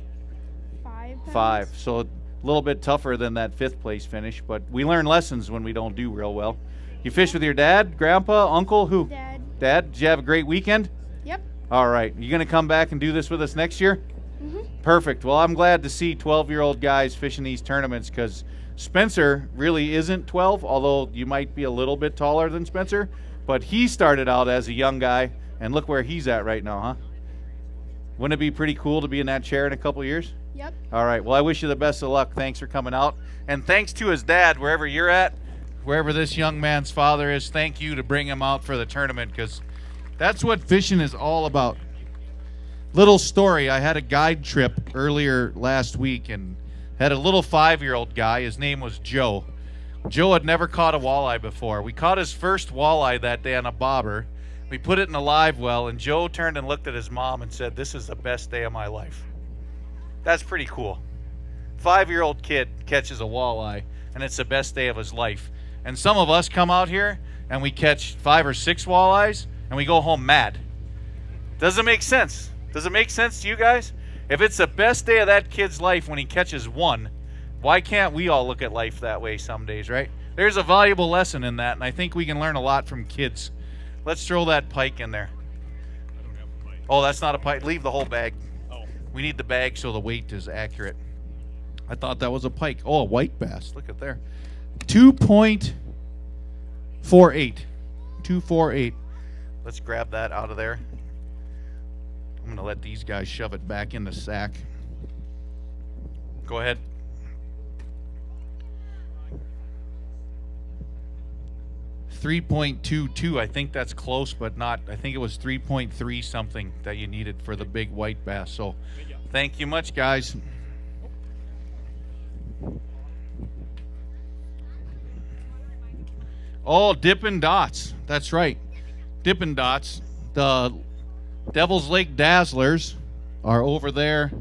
5 pounds. 5. So a little bit tougher than that 5th place finish, but we learn lessons when we don't do real well. You fish with your dad, grandpa, uncle, who? Dad. Dad, did you have a great weekend? Yep. All right. You going to come back and do this with us next year? Mhm. Perfect. Well, I'm glad to see 12-year-old guys fishing these tournaments because Spencer really isn't 12, although you might be a little bit taller than Spencer. But he started out as a young guy, and look where he's at right now, huh? Wouldn't it be pretty cool to be in that chair in a couple years? Yep. All right. Well, I wish you the best of luck. Thanks for coming out. And thanks to his dad, wherever you're at, wherever this young man's father is, thank you to bring him out for the tournament because that's what fishing is all about. Little story, I had a guide trip earlier last week and had a little 5-year-old guy. His name was Joe. Joe had never caught a walleye before. We caught his first walleye that day on a bobber. We put it in a live well, and Joe turned and looked at his mom and said, "This is the best day of my life." That's pretty cool. 5-year-old kid catches a walleye, and it's the best day of his life. And some of us come out here, and we catch 5 or 6 walleyes, and we go home mad. Doesn't make sense. Does it make sense to you guys? If it's the best day of that kid's life when he catches 1, why can't we all look at life that way some days, right? There's a valuable lesson in that, and I think we can learn a lot from kids. Let's throw that pike in there. Oh, that's not a pike. Leave the whole bag. We need the bag so the weight is accurate. I thought that was a pike. Oh, a white bass. Look at there. 2.48. 248. Let's grab that out of there. I'm going to let these guys shove it back in the sack. Go ahead. .22. I think that's close, but not. I think it was 3.3 something that you needed for the big white bass. So thank you much, guys. Oh, Dippin' Dots. That's right. Dippin' Dots. The Devil's Lake Dazzlers are over there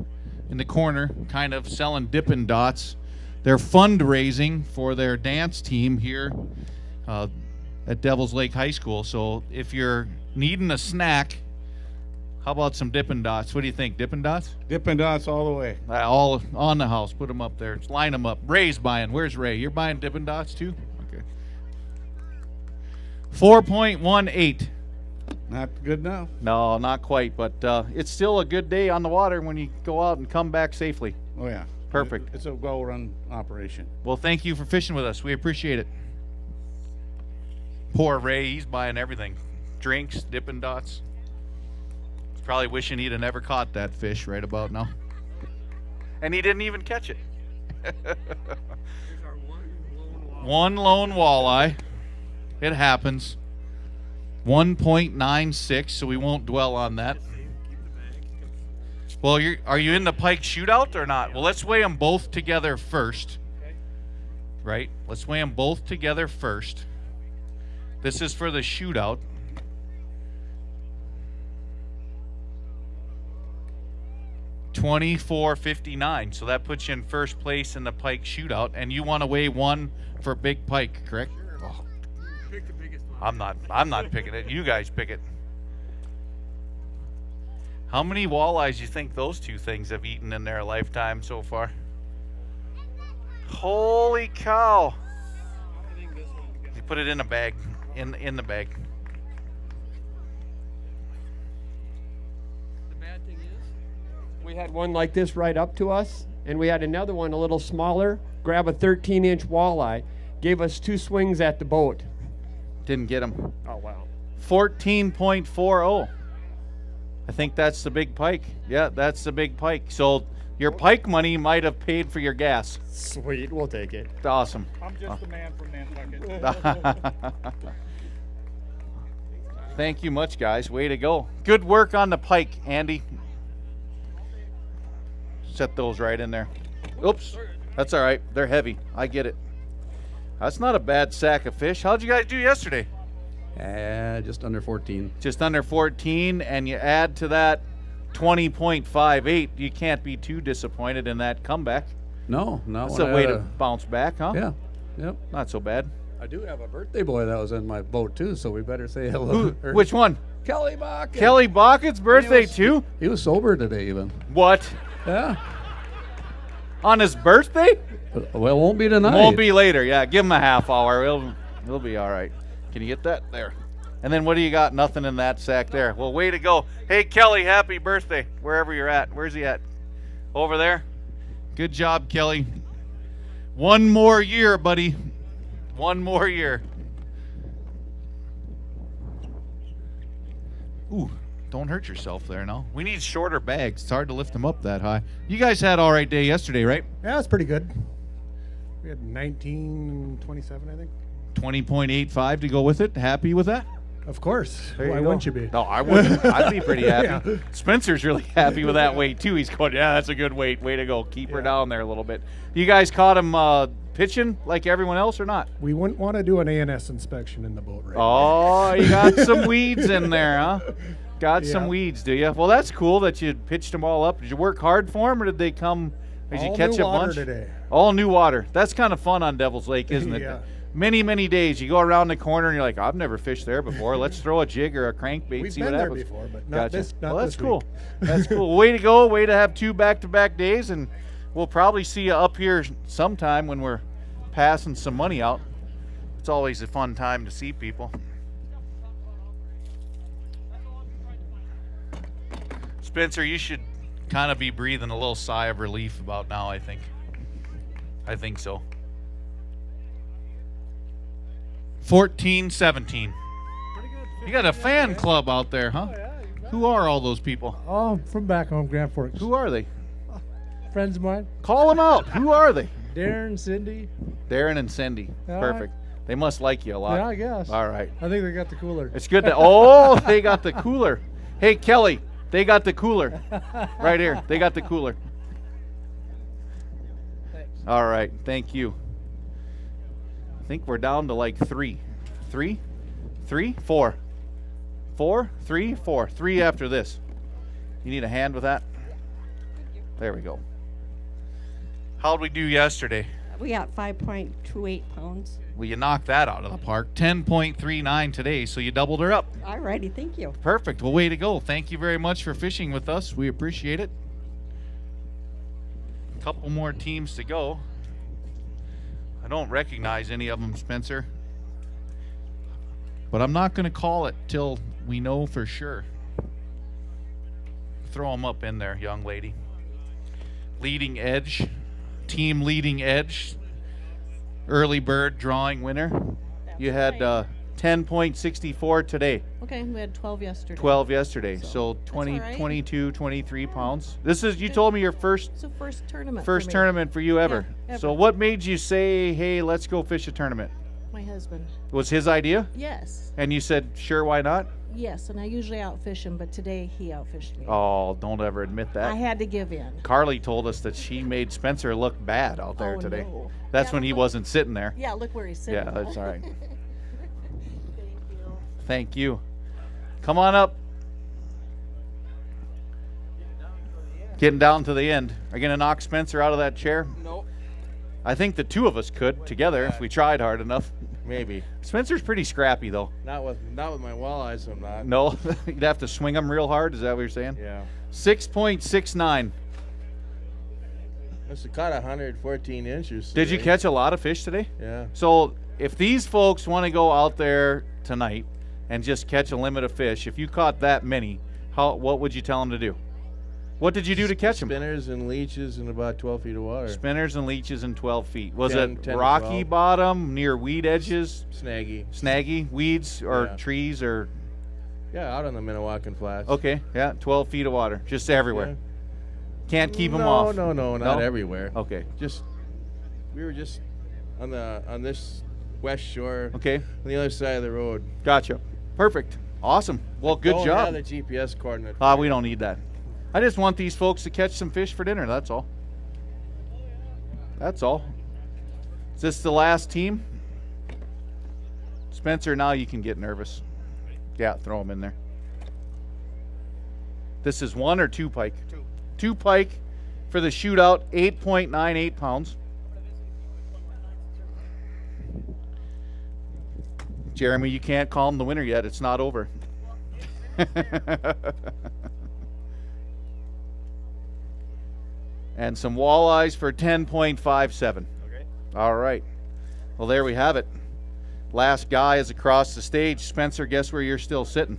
in the corner kind of selling Dippin' Dots. They're fundraising for their dance team here at Devil's Lake High School. So if you're needing a snack, how about some Dippin' Dots? What do you think, Dippin' Dots? Dippin' Dots all the way. All on the house. Put them up there. Just line them up. Ray's buying. Where's Ray? You're buying Dippin' Dots too? Okay. 4.18. Not good enough. No, not quite, but it's still a good day on the water when you go out and come back safely. Oh, yeah. Perfect. It's a well-run operation. Well, thank you for fishing with us. We appreciate it. Poor Ray, he's buying everything. Drinks, Dippin' Dots. He's probably wishing he'd have never caught that fish right about now. And he didn't even catch it. One lone walleye. It happens. 1.96, so we won't dwell on that. Well, are you in the Pike shootout or not? Well, let's weigh them both together first. Right? Let's weigh them both together first. This is for the shootout. $24.59. So that puts you in first place in the Pike shootout, and you want to weigh one for big Pike, correct? Oh. Pick the biggest one. I'm not picking it. You guys pick it. How many walleyes do you think those two things have eaten in their lifetime so far? Holy cow. You put it in a bag. In the bag. The bad thing is, we had one like this right up to us, and we had another one a little smaller, grab a 13-inch walleye, gave us 2 swings at the boat. Didn't get him. Oh, wow. 14.40. I think that's the big Pike. Yeah, that's the big Pike. So your Pike money might have paid for your gas. Sweet, we'll take it. Awesome. I'm just the man from Nantucket. Thank you much, guys. Way to go. Good work on the pike, Andy. Set those right in there. Oops. That's all right. They're heavy. I get it. That's not a bad sack of fish. How'd you guys do yesterday? Just under 14. Just under 14, and you add to that 20.58. You can't be too disappointed in that comeback. No. That's a way to bounce back, huh? Yeah. Yep. Not so bad. I do have a birthday boy that was in my boat too, so we better say hello. Which one? Kelly Bach. Kelly Bach's birthday too? He was sober today even. What? Yeah. On his birthday? Well, it won't be tonight. Won't be later. Yeah, give him a half hour. He'll be all right. Can you get that? There. And then what do you got? Nothing in that sack there. Well, way to go. Hey, Kelly, happy birthday, wherever you're at. Where's he at? Over there? Good job, Kelly. One more year, buddy. One more year. Ooh, don't hurt yourself there, no. We need shorter bags. It's hard to lift them up that high. You guys had all right day yesterday, right? Yeah, it's pretty good. We had 1927, I think. 20.85 to go with it. Happy with that? Of course. There you Why go. wouldn't you be? No, I wouldn't. I'd be pretty happy. Yeah. Spencer's really happy with that weight, too. He's going, yeah, that's a good weight. Way to go. Keep her down there a little bit. You guys caught him pitching like everyone else or not? We wouldn't want to do an ANS inspection in the boat right Oh, you got some weeds in there, huh? Got some Yeah. weeds, do you? Well, that's cool that you pitched them all up. Did you work hard for them, or did they come? Did you All catch new a water bunch? today. All new water. That's kind of fun on Devil's Lake, isn't it? Yeah. Many, many days. You go around the corner and you're like, I've never fished there before. Let's throw a jig or a crankbait. We've See been what there happens. before, but not Gotcha. this- not well, that's this cool. week. That's cool. Way to go. Way to have 2 back-to-back days, and we'll probably see you up here sometime when we're passing some money out. It's always a fun time to see people. Spencer, you should kind of be breathing a little sigh of relief about now, I think. I think so. 14-17. You got a fan club out there, huh? Who are all those people? Oh, from back home, Grand Forks. Who are they? Friends of mine. Call them out. Who are they? Darren, Cindy. Darren and Cindy. Yeah. Perfect. They must like you a lot. Yeah, I guess. All right. I think they got the cooler. It's good to. Oh, they got the cooler. Hey, Kelly, they got the cooler. Right here. They got the cooler. Thanks. All right. Thank you. I think we're down to like 3. 3? 3? 4. 4? 3? 4. 3 after this. You need a hand with that? There we go. How'd we do yesterday? We got 5.28 pounds. Well, you knocked that out of the park. 10.39 today, so you doubled her up. Alrighty, thank you. Perfect. Well, way to go. Thank you very much for fishing with us. We appreciate it. A couple more teams to go. I don't recognize any of them, Spencer. But I'm not going to call it till we know for sure. Throw them up in there, young lady. Leading Edge. Team Leading Edge. Early bird drawing winner. You had 10.64 today. Okay, we had 12 yesterday. 12 yesterday. So 20, all right. 22, 23 pounds. This is, you told me your first It's the first tournament. first for me. tournament for you ever. Yeah, ever. So what made you say, hey, let's go fish a tournament? My husband. Was his idea? Yes. And you said, sure, why not? Yes, and I usually outfish him, but today he outfished me. Oh, don't ever admit that. I had to give in. Carly told us that she made Spencer look bad out there Oh, today. no. That's Yeah, when he look- wasn't sitting there. Yeah, look where he's sitting. Yeah, that's all right. Thank you. Come on up. Getting down to the end. Are you going to knock Spencer out of that chair? Nope. I think the two of us could together if we tried hard enough. Maybe. Spencer's pretty scrappy, though. Not with my walleyes, I'm not. No? You'd have to swing them real hard? Is that what you're saying? Yeah. 6.69. Must have caught 114 inches. Did you today. catch a lot of fish today? Yeah. So if these folks want to go out there tonight and just catch a limit of fish, if you caught that many, what would you tell them to do? What did you do to catch them? Spinners and leeches in about 12 feet of water. Spinners and leeches in 12 feet. Was 10 it to rocky 12. bottom, near weed edges? Snaggy. Snaggy? Weeds or Yeah. trees or? Yeah, out on the Minnewacan Flats. Okay, yeah, 12 feet of water. Just everywhere. Yeah. Can't keep them No, off. no, not everywhere. Okay. We were just on this west shore. Okay. On the other side of the road. Gotcha. Perfect. Awesome. Well, good Don't job. have the GPS coordinate. We don't need that. I just want these folks to catch some fish for dinner. That's all. That's all. Is this the last team? Spencer, now you can get nervous. Yeah, throw them in there. This is 1 or 2 pike? 2 pike for the shootout, 8.98 pounds. Jeremy, you can't call him the winner yet. It's not over. And some walleyes for 10.57. Okay. All right. Well, there we have it. Last guy is across the stage. Spencer, guess where you're still sitting?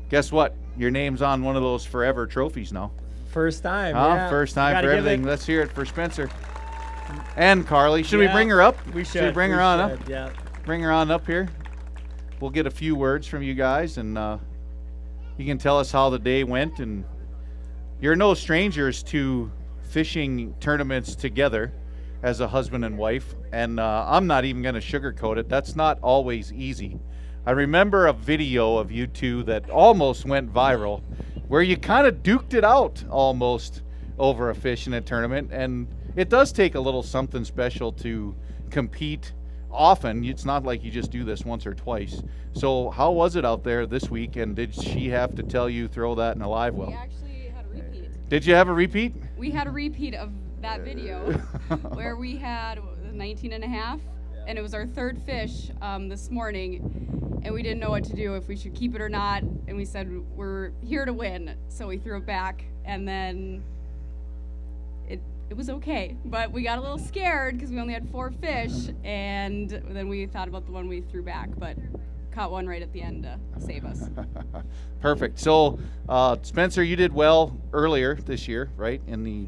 Guess what? Your name's on one of those forever trophies now. First time. First time for everything. Let's hear it for Spencer. And Carly. Should we bring her up? We should. We bring her on up? Yeah. Bring her on up here. We'll get a few words from you guys, and you can tell us how the day went. And you're no strangers to fishing tournaments together as a husband and wife, and I'm not even going to sugarcoat it. That's not always easy. I remember a video of you two that almost went viral where you kind of duked it out almost over a fish in a tournament, and it does take a little something special to compete often. It's not like you just do this once or twice. So how was it out there this week, and did she have to tell you throw that in a live well? We actually had a repeat. Did you have a repeat? We had a repeat of that video where we had 19 and a half, and it was our third fish this morning, and we didn't know what to do, if we should keep it or not, and we said we're here to win, so we threw it back, and then it was okay, but we got a little scared because we only had 4 fish, and then we thought about the one we threw back, but caught one right at the end to save us. Perfect. So Spencer, you did well earlier this year, right, in the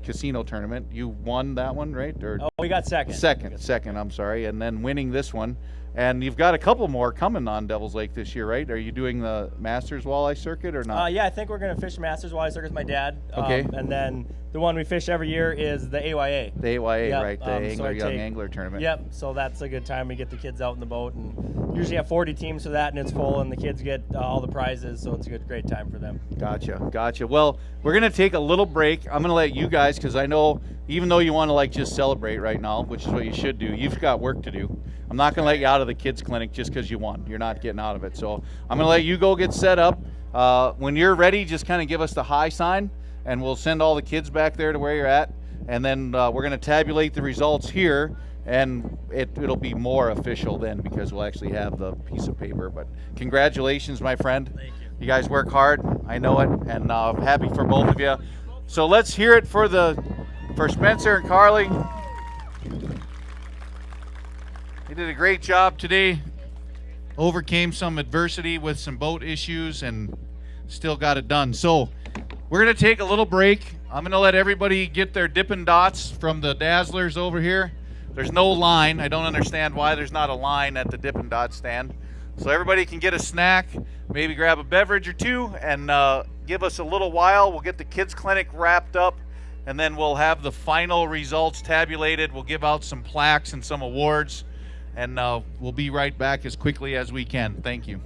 casino tournament. You won that one, right? Or we got second. Second, I'm sorry. And then winning this one. And you've got a couple more coming on Devil's Lake this year, right? Are you doing the Masters Walleye Circuit or not? Yeah, I think we're going to fish Masters Walleye Circuit with my dad. Okay. And then the one we fish every year is the AYA. The AYA, Yep. right? The Young Angler Tournament. Yep, so that's a good time. We get the kids out in the boat, and usually have 40 teams for that, and it's full, and the kids get all the prizes, so it's a great time for them. Gotcha. Well, we're going to take a little break. I'm going to let you guys, because I know even though you want to just celebrate right now, which is what you should do, you've got work to do. I'm not going to let you out of the kids clinic just because you won. You're not getting out of it. So I'm going to let you go get set up. When you're ready, just kind of give us the high sign, and we'll send all the kids back there to where you're at. And then we're going to tabulate the results here, and it'll be more official then because we'll actually have the piece of paper. But congratulations, my friend. Thank you. You guys work hard. I know it, and happy for both of you. So let's hear it for Spencer and Carly. They did a great job today. Overcame some adversity with some boat issues and still got it done. So we're going to take a little break. I'm going to let everybody get their Dippin' Dots from the Dazzlers over here. There's no line. I don't understand why there's not a line at the Dippin' Dot stand. So everybody can get a snack, maybe grab a beverage or two, and give us a little while. We'll get the kids clinic wrapped up, and then we'll have the final results tabulated. We'll give out some plaques and some awards, and we'll be right back as quickly as we can. Thank you.